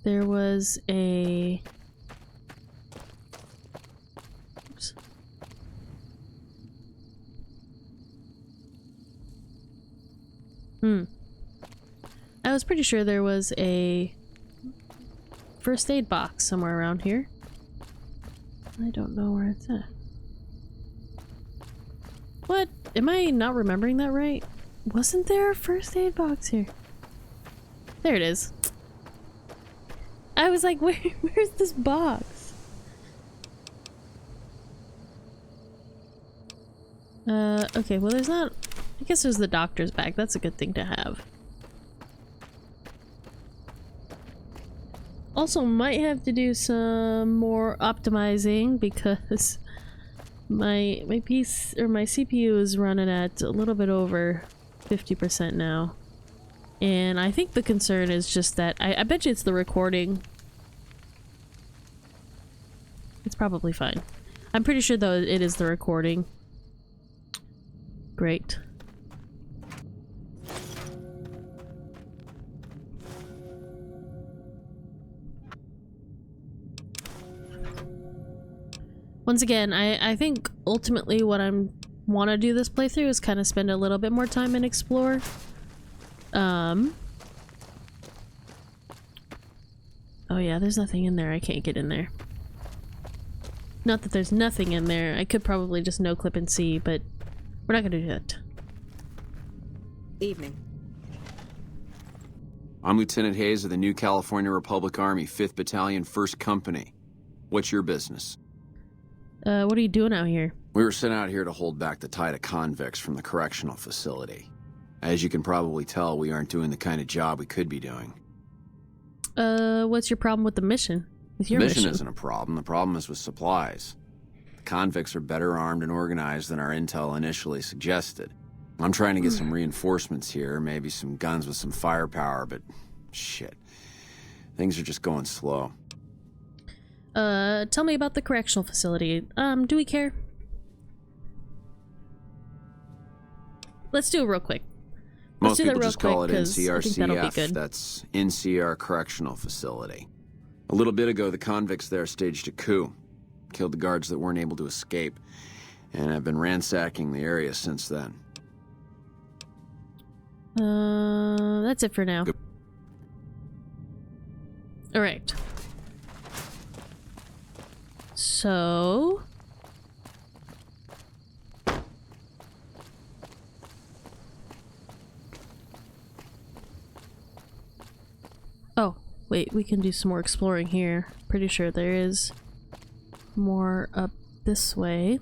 there was a... Oops. I was pretty sure there was a first aid box somewhere around here. I don't know where it's at. What? Am I not remembering that right? Wasn't there a first aid box here? There it is. I was like, where's this box? Okay, well there's not... I guess there's the doctor's bag. That's a good thing to have. Also might have to do some more optimizing because my piece or my CPU is running at a little bit over 50% now. And I think the concern is just that I bet you it's the recording. It's probably fine. I'm pretty sure though it is the recording. Great. Once again, I think ultimately what I'm want to do this playthrough is kind of spend a little bit more time and explore. Oh yeah, there's nothing in there. I can't get in there. Not that there's nothing in there. I could probably just no clip and see, but we're not gonna do that. Evening. I'm Lieutenant Hayes of the New California Republic Army, 5th Battalion, 1st Company. What's your business? What are you doing out here? We were sent out here to hold back the tide of convicts from the correctional facility. As you can probably tell, we aren't doing the kind of job we could be doing. What's your problem with the mission? With your The mission? mission isn't a problem. The problem is with supplies. The convicts are better armed and organized than our intel initially suggested. I'm trying to get some reinforcements here, maybe some guns with some firepower, but shit. Things are just going slow. Tell me about the correctional facility. Do we care? Let's do it real quick. Most people just call it 'cause I think that'll be NCRCF. good. That's NCR Correctional Facility. A little bit ago, the convicts there staged a coup. Killed the guards that weren't able to escape. And I've been ransacking the area since then. That's it for now. Good. Alright. So... Oh, wait, we can do some more exploring here. Pretty sure there is more up this way.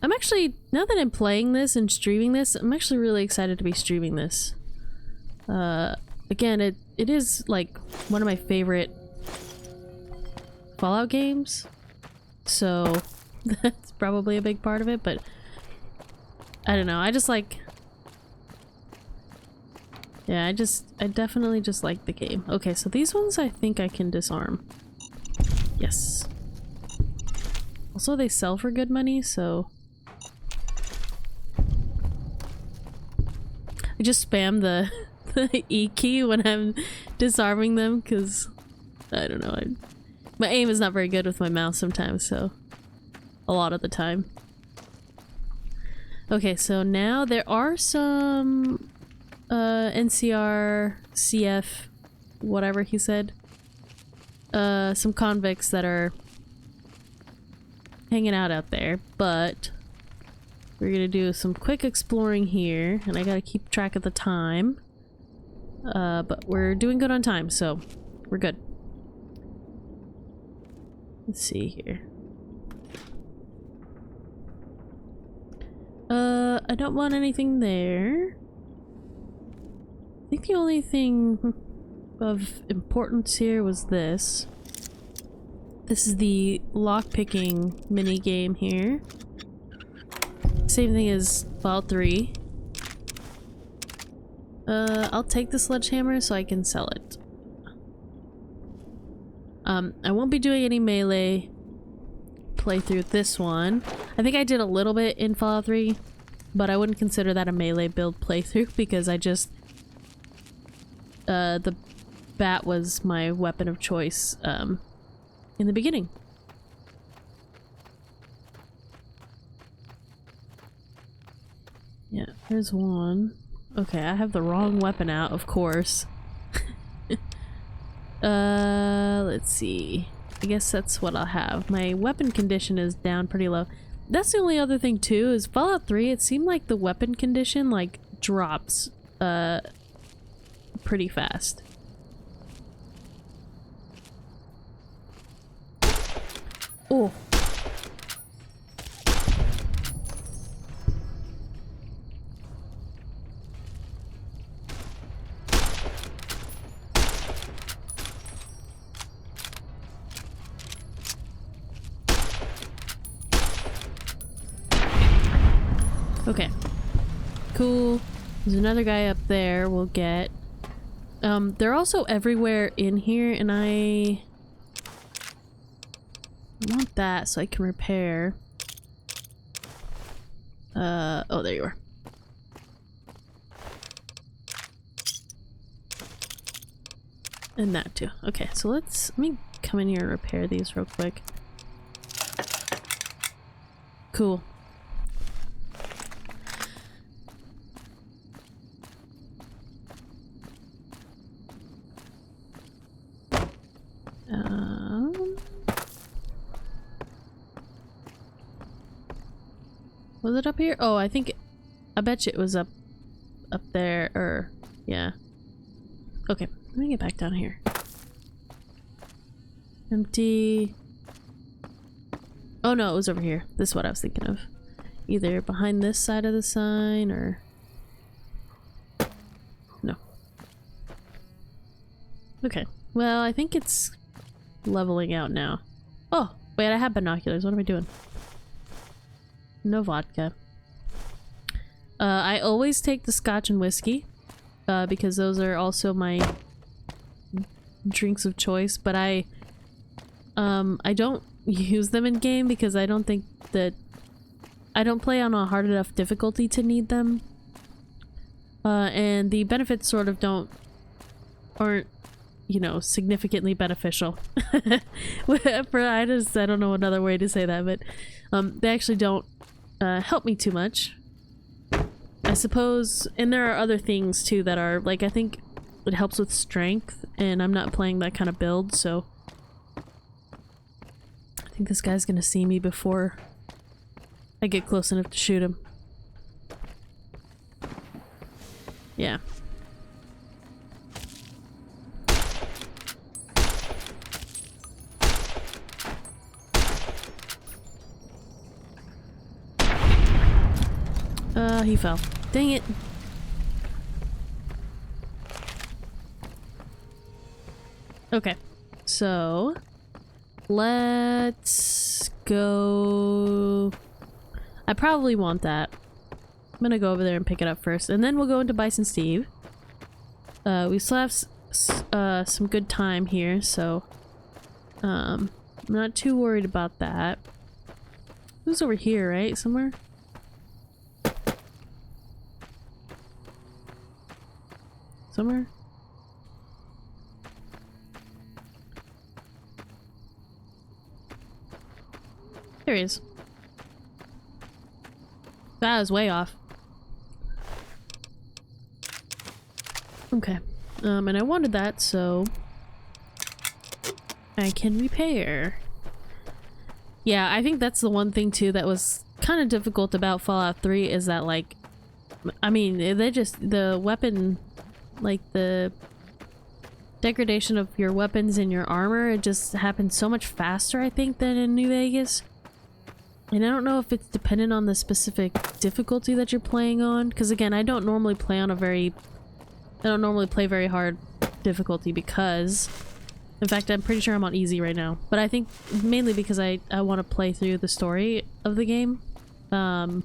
I'm actually, now that I'm playing this and streaming this, I'm actually really excited to be streaming this. Again, it is like one of my favorite Fallout games, so that's probably a big part of it, but I don't know, I just like... Yeah, I definitely just like the game. Okay, so these ones I think I can disarm. Yes. Also, they sell for good money, so... I just spam the E key when I'm disarming them, because... I don't know, my aim is not very good with my mouse sometimes, so... A lot of the time. Okay, so now there are some... NCR, CF, whatever he said. Some convicts that are hanging out there, but we're gonna do some quick exploring here, and I gotta keep track of the time. But we're doing good on time, so we're good. Let's see here. I don't want anything there. I think the only thing of importance here was this. This is the lockpicking mini game here. Same thing as Fallout 3. I'll take the sledgehammer so I can sell it. I won't be doing any melee playthrough this one. I think I did a little bit in Fallout 3, but I wouldn't consider that a melee build playthrough because I just... the bat was my weapon of choice, in the beginning. Yeah, there's one. Okay, I have the wrong weapon out, of course. Let's see. I guess that's what I'll have. My weapon condition is down pretty low. That's the only other thing too, is Fallout 3, it seemed like the weapon condition, like, drops, pretty fast. Oh. Okay. Cool. There's another guy up there we'll get. They're also everywhere in here, and I want that so I can repair. Oh, there you are. And that too. Okay, so let me come in here and repair these real quick. Cool. Was it up here? Oh, I bet you it was up there, or yeah. Okay, let me get back down here. Empty. Oh no, it was over here. This is what I was thinking of. Either behind this side of the sign, or no. Okay, well, I think it's leveling out now. Oh, wait, I have binoculars. What am I doing? No vodka. I always take the scotch and whiskey, because those are also my drinks of choice, but I don't use them in game because I don't think that I don't play on a hard enough difficulty to need them. And the benefits sort of aren't, you know, significantly beneficial. I don't know another way to say that, but they actually don't help me too much, I suppose. And there are other things too that are like, I think it helps with strength, and I'm not playing that kind of build, so I think this guy's gonna see me before I get close enough to shoot him. Yeah. He fell. Dang it. Okay. So, let's go... I probably want that. I'm gonna go over there and pick it up first, and then we'll go into Bison Steve. We still have some good time here, so I'm not too worried about that. Who's over here, right? Somewhere? Somewhere? There he is. That was way off. Okay. And I wanted that, so I can repair. Yeah, I think that's the one thing too that was kind of difficult about Fallout 3 is that, like, I mean, the weapon, like the degradation of your weapons and your armor, it just happened so much faster, I think, than in New Vegas. And I don't know if it's dependent on the specific difficulty that you're playing on, because again, I don't normally play very hard difficulty because, in fact, I'm pretty sure I'm on easy right now. But I think mainly because I want to play through the story of the game. And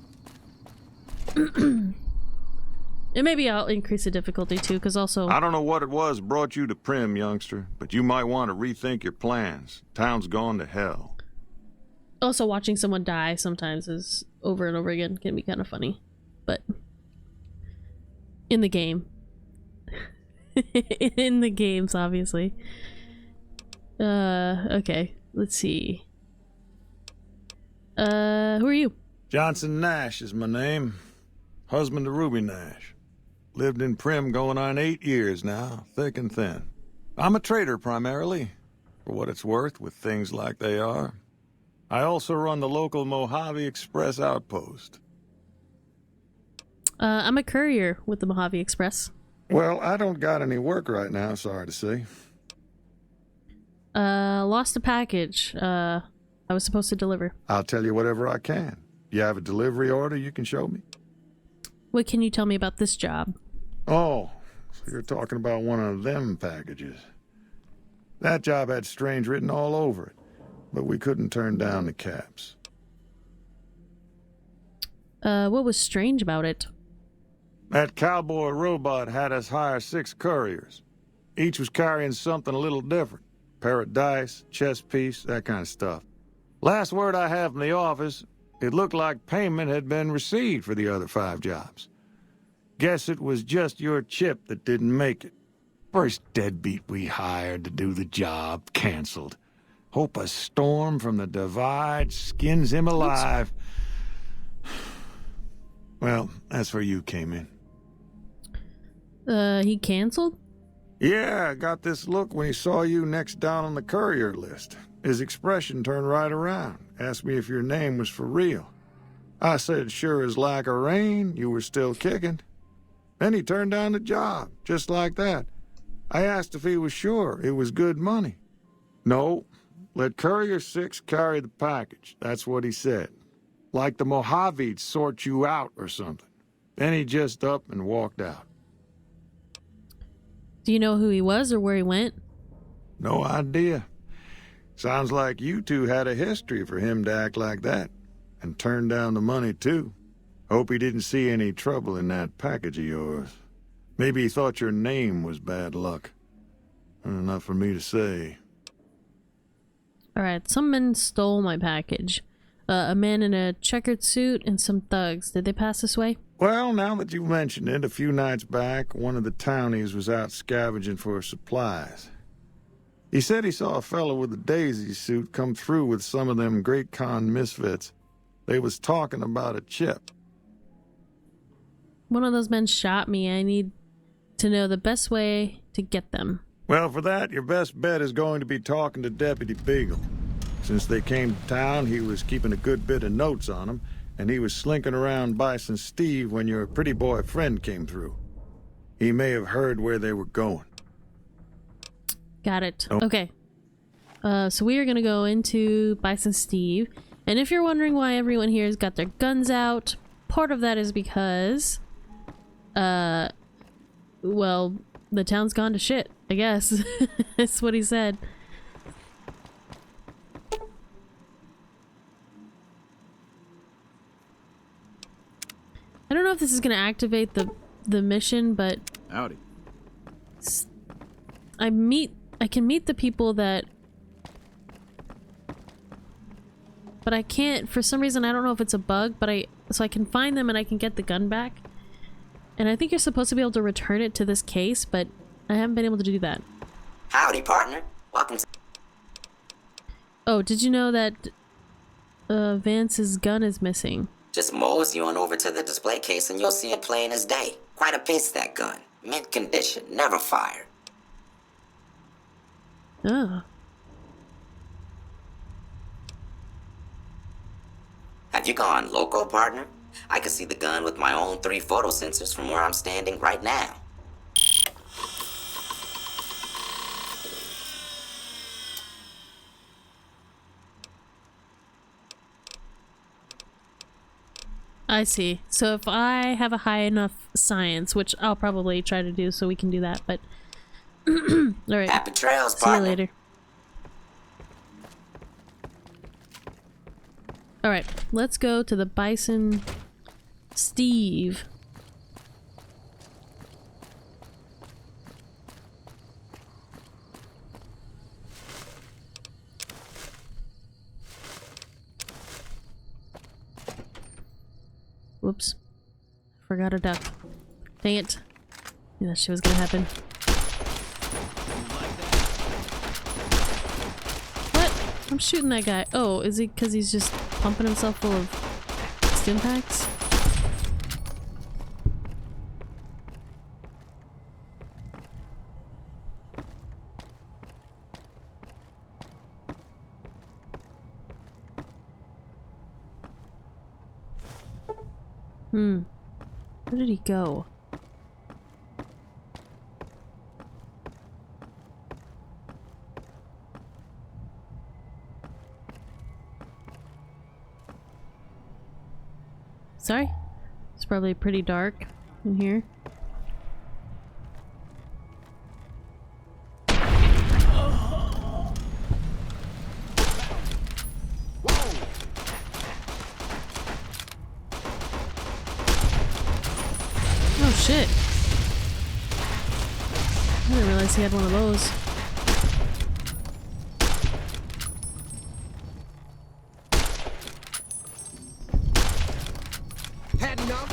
maybe I'll increase the difficulty too, because also... I don't know what it was brought you to Primm, youngster, but you might want to rethink your plans. Town's gone to hell. Also, watching someone die sometimes is over and over again can be kind of funny, but in the game. In the games, obviously. Okay, let's see. Who are you? Johnson Nash is my name. Husband to Ruby Nash. Lived in Primm going on 8 years now, thick and thin. I'm a trader primarily, for what it's worth with things like they are. I also run the local Mojave Express outpost. I'm a courier with the Mojave Express. Well, I don't got any work right now, sorry to say. Lost a package, I was supposed to deliver. I'll tell you whatever I can. You have a delivery order you can show me? What can you tell me about this job? Oh, so you're talking about one of them packages. That job had strange written all over it, but we couldn't turn down the caps. What was strange about it? That cowboy robot had us hire 6 couriers. Each was carrying something a little different. Pair of dice, chess piece, that kind of stuff. Last word I have from the office, it looked like payment had been received for the other 5 jobs. Guess it was just your chip that didn't make it. First deadbeat we hired to do the job canceled. Hope a storm from the divide skins him alive. Well, that's where you came in. He canceled? Yeah, got this look when he saw you next down on the courier list. His expression turned right around, asked me if your name was for real. I said sure as like a rain, you were still kicking. Then he turned down the job, just like that. I asked if he was sure it was good money. No, let Courier 6 carry the package, that's what he said. Like the Mojave'd sort you out or something. Then he just up and walked out. Do you know who he was or where he went? No idea. Sounds like you two had a history for him to act like that. And turn down the money, too. Hope he didn't see any trouble in that package of yours. Maybe he thought your name was bad luck. Not for me to say. Alright, some men stole my package. A man in a checkered suit and some thugs. Did they pass this way? Well, now that you mention it, a few nights back, one of the townies was out scavenging for supplies. He said he saw a fellow with a daisy suit come through with some of them Great Khan misfits. They was talking about a chip. One of those men shot me. I need to know the best way to get them. Well, for that, your best bet is going to be talking to Deputy Beagle. Since they came to town, he was keeping a good bit of notes on them, and he was slinking around Bison Steve when your pretty boy friend came through. He may have heard where they were going. Got it. Oh. Okay. So we are going to go into Bison Steve. And if you're wondering why everyone here has got their guns out, part of that is because, well, the town's gone to shit, I guess. That's what he said. I don't know if this is going to activate the mission, but Howdy. I can meet the people that, but I can't, for some reason, I don't know if it's a bug, but so I can find them and I can get the gun back. And I think you're supposed to be able to return it to this case, but I haven't been able to do that. Howdy, partner. Welcome to... Oh, did you know that Vance's gun is missing? Just mosey on over to the display case and you'll see it plain as day. Quite a piece, that gun. Mint condition, never fired. Oh. Have you gone loco, partner? I can see the gun with my own 3 photo sensors from where I'm standing right now. I see. So if I have a high enough science, which I'll probably try to do so we can do that, but... Alright. Happy trails, See you partner. later. Alright, let's go to the Bison Steve. Whoops. Forgot a duck. Dang it. Knew that shit was gonna happen. What? I'm shooting that guy. Oh, is it because he's just pumping himself full of stim packs? Where did he go? Sorry? It's probably pretty dark in here. shit. I didn't realize he had one of those. Had enough?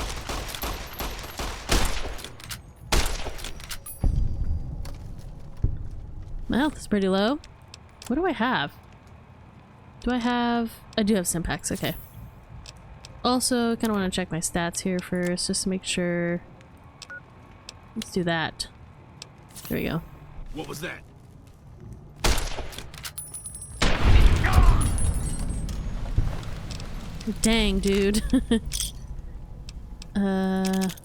My health is pretty low. What do I have? Do I have... I do have Simpax, okay. Also, kind of want to check my stats here first, just to make sure. Let's do that. There we go. What was that? Dang, dude. Alright.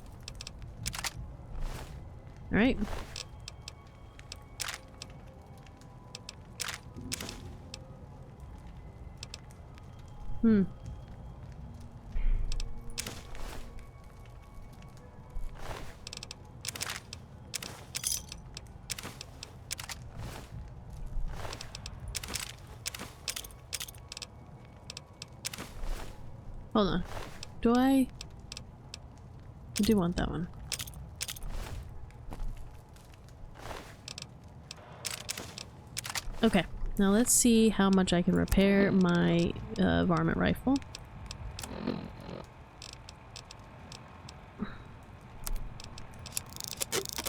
Hold on. Do I do want that one. Okay, now let's see how much I can repair my varmint rifle.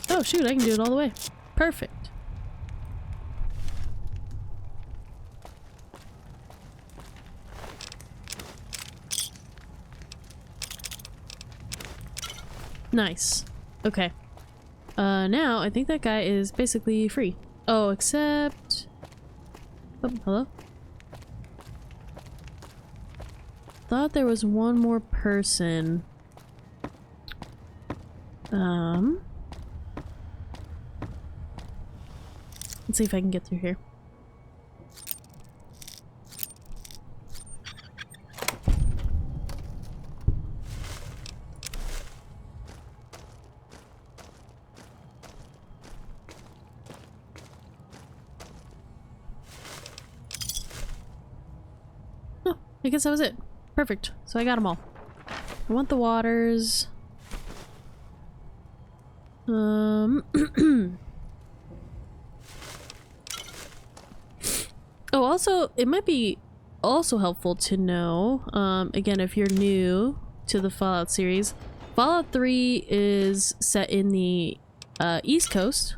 Oh shoot, I can do it all the way. Perfect. Nice. Okay. Now I think that guy is basically free. Oh, except... Oh, hello? Thought there was one more person. Let's see if I can get through here. Oh, I guess that was it. Perfect. So I got them all. I want the waters. Oh, also, it might be also helpful to know, again, if you're new to the Fallout series, Fallout 3 is set in the East Coast,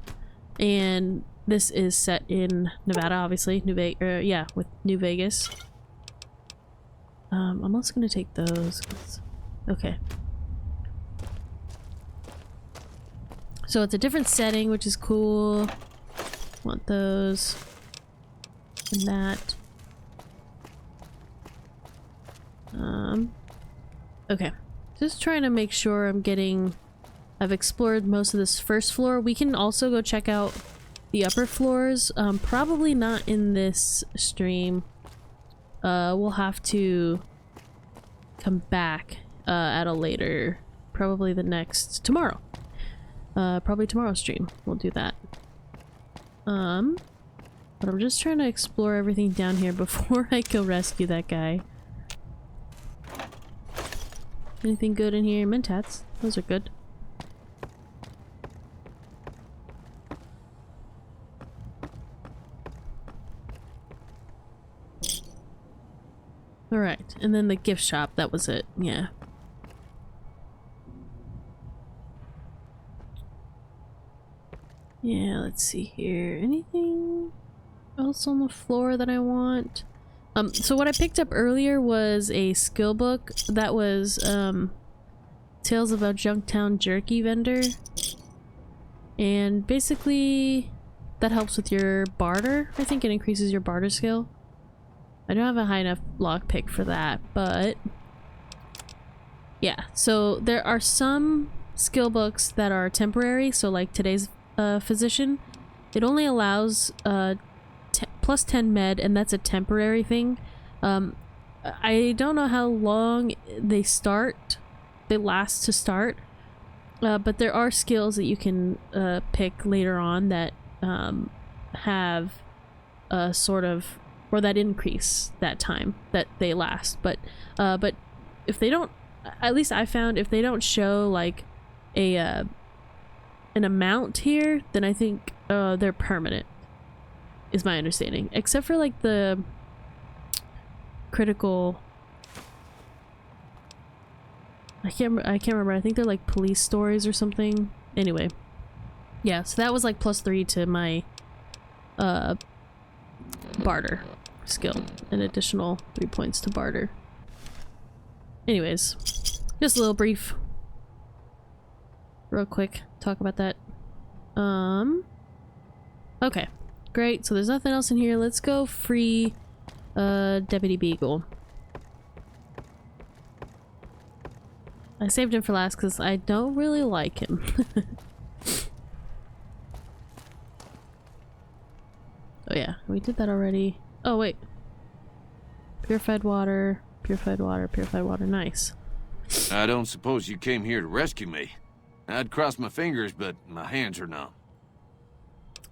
and this is set in Nevada, obviously, yeah, with New Vegas. I'm also gonna take those. Okay. So it's a different setting, which is cool. Want those. And that. Okay. Just trying to make sure I've explored most of this first floor. We can also go check out the upper floors. Probably not in this stream. We'll have to come back at a later, probably tomorrow. Probably tomorrow's stream. We'll do that. But I'm just trying to explore everything down here before I go rescue that guy. Anything good in here? Mentats. Those are good. Alright, and then the gift shop, that was it, yeah. Yeah, let's see here. Anything else on the floor that I want? So what I picked up earlier was a skill book that was Tales of a Junktown Jerky Vendor. And basically that helps with your barter. I think it increases your barter skill. I don't have a high enough lockpick for that, but yeah. So there are some skill books that are temporary, so like today's physician, it only allows plus 10 med, and that's a temporary thing. I don't know how long they last to start, but there are skills that you can pick later on that have a sort of, or that increase that time that they last. But if they don't, at least I found, if they don't show like an amount here, then I think they're permanent, is my understanding. Except for like the critical, I can't remember. I think they're like police stories or something. Anyway, yeah, so that was like +3 to my barter skill, an additional 3 points to barter. Anyways, just a little brief, real quick talk about that. Okay, great. So there's nothing else in here. Let's go free Deputy Beagle. I saved him for last because I don't really like him. Oh yeah, we did that already. Oh wait. Purified water, purified water, purified water. Nice. I don't suppose you came here to rescue me. I'd cross my fingers, but my hands are numb.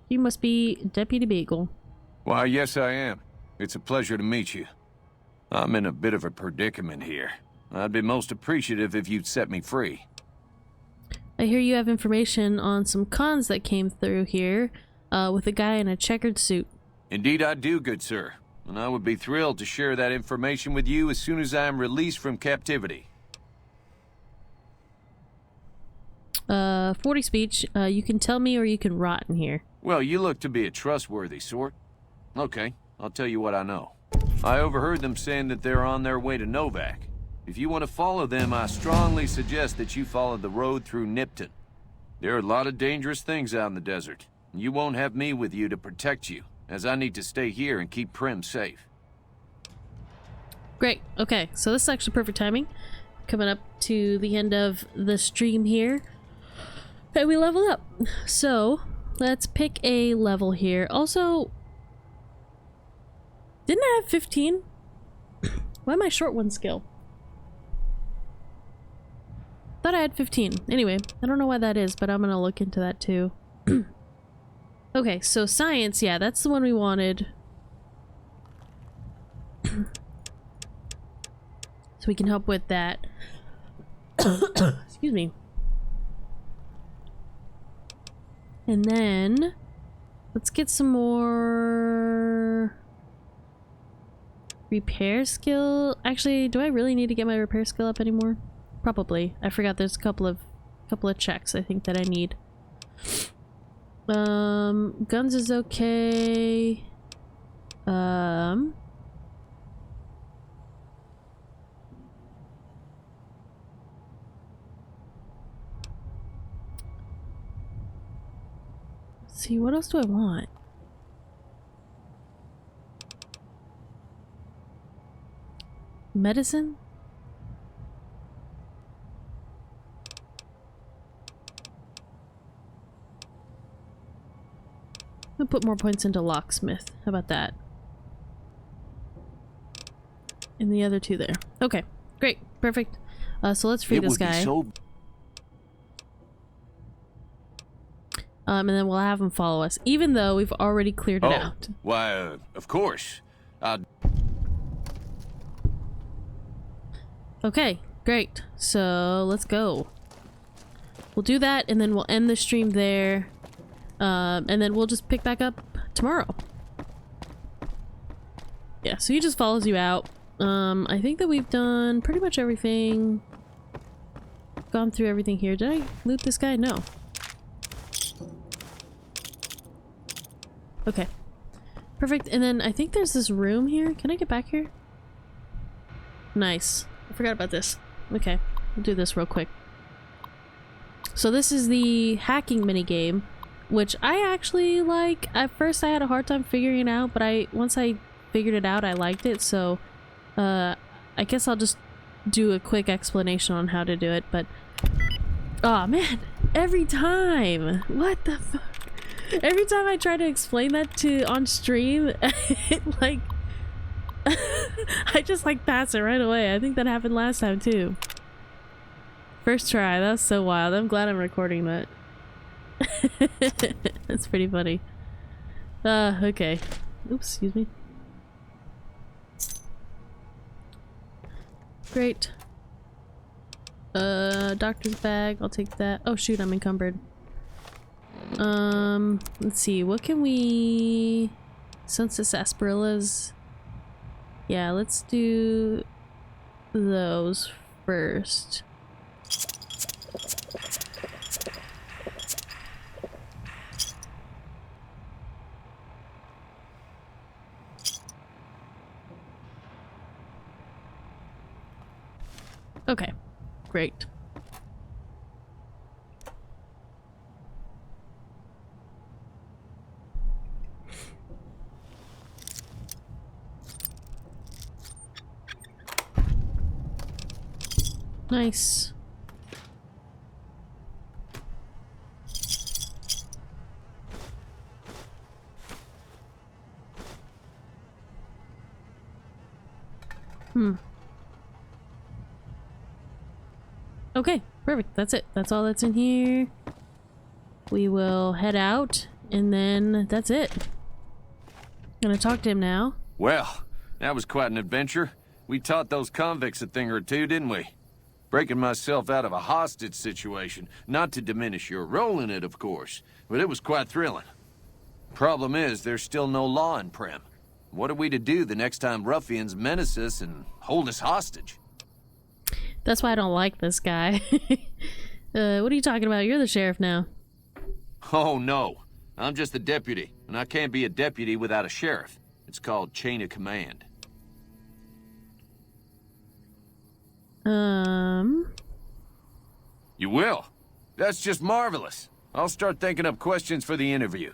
You must be Deputy Beagle. Why, yes I am. It's a pleasure to meet you. I'm in a bit of a predicament here. I'd be most appreciative if you'd set me free. I hear you have information on some cons that came through here, with a guy in a checkered suit. Indeed I do, good sir. And I would be thrilled to share that information with you as soon as I am released from captivity. 40 speech. You can tell me or you can rot in here. Well, you look to be a trustworthy sort. Okay, I'll tell you what I know. I overheard them saying that they're on their way to Novak. If you want to follow them, I strongly suggest that you follow the road through Nipton. There are a lot of dangerous things out in the desert. You won't have me with you to protect you, as I need to stay here and keep Prim safe. Great. Okay, so this is actually perfect timing. Coming up to the end of the stream here. And we level up. So, let's pick a level here. Also, didn't I have 15? Why am I short one skill? Thought I had 15. Anyway, I don't know why that is, but I'm gonna look into that too. Okay, so science, yeah, that's the one we wanted. So we can help with that. Excuse me. And then let's get some more repair skill. Actually, do I really need to get my repair skill up anymore? Probably. I forgot there's a couple of checks I think that I need. Guns is okay. Let's see, what else do I want? Medicine? I'll put more points into locksmith. How about that? And the other two there. Okay, great, perfect. So let's free this guy. And then we'll have him follow us, even though we've already cleared it out. Why, of course. Okay, great. So let's go. We'll do that, and then we'll end the stream there. And then we'll just pick back up tomorrow. Yeah, so he just follows you out. I think that we've done pretty much everything. Gone through everything here. Did I loot this guy? No. Okay. Perfect. And then I think there's this room here. Can I get back here? Nice. I forgot about this. Okay. We'll do this real quick. So this is the hacking minigame, which I actually like. At first I had a hard time figuring it out, but once I figured it out, I liked it. So I guess I'll just do a quick explanation on how to do it. But oh man, every time, what the fuck? Every time I try to explain that on stream, it like I just like pass it right away. I think that happened last time too. First try. That was so wild. I'm glad I'm recording that. That's pretty funny. Okay. Oops, excuse me. Great. Doctor's bag. I'll take that. Oh shoot, I'm encumbered. Let's see. What can we... Census sarsaparillas. Yeah, let's do those first. Okay, great. Nice. Okay, perfect. That's it. That's all that's in here. We will head out, and then that's it. Gonna talk to him now. Well, that was quite an adventure. We taught those convicts a thing or two, didn't we? Breaking myself out of a hostage situation. Not to diminish your role in it, of course, but it was quite thrilling. Problem is, there's still no law in Primm. What are we to do the next time ruffians menace us and hold us hostage? That's why I don't like this guy. What are you talking about? You're the sheriff now. Oh, no. I'm just the deputy, and I can't be a deputy without a sheriff. It's called chain of command. You will? That's just marvelous. I'll start thinking up questions for the interview.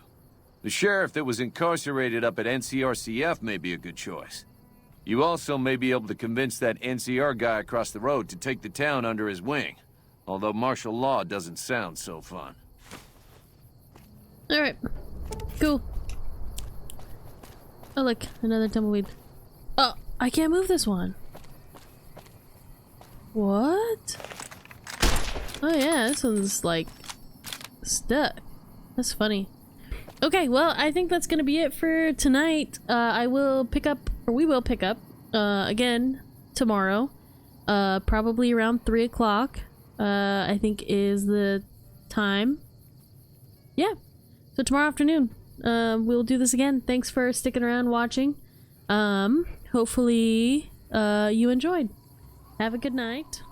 The sheriff that was incarcerated up at NCRCF may be a good choice. You also may be able to convince that NCR guy across the road to take the town under his wing. Although martial law doesn't sound so fun. Alright. Cool. Oh look, another tumbleweed. Oh, I can't move this one. What? Oh yeah, this one's like stuck. That's funny. Okay, well, I think that's gonna be it for tonight. We will pick up again tomorrow. Probably around 3 o'clock. I think is the time. Yeah. So tomorrow afternoon, we'll do this again. Thanks for sticking around watching. Hopefully, you enjoyed. Have a good night.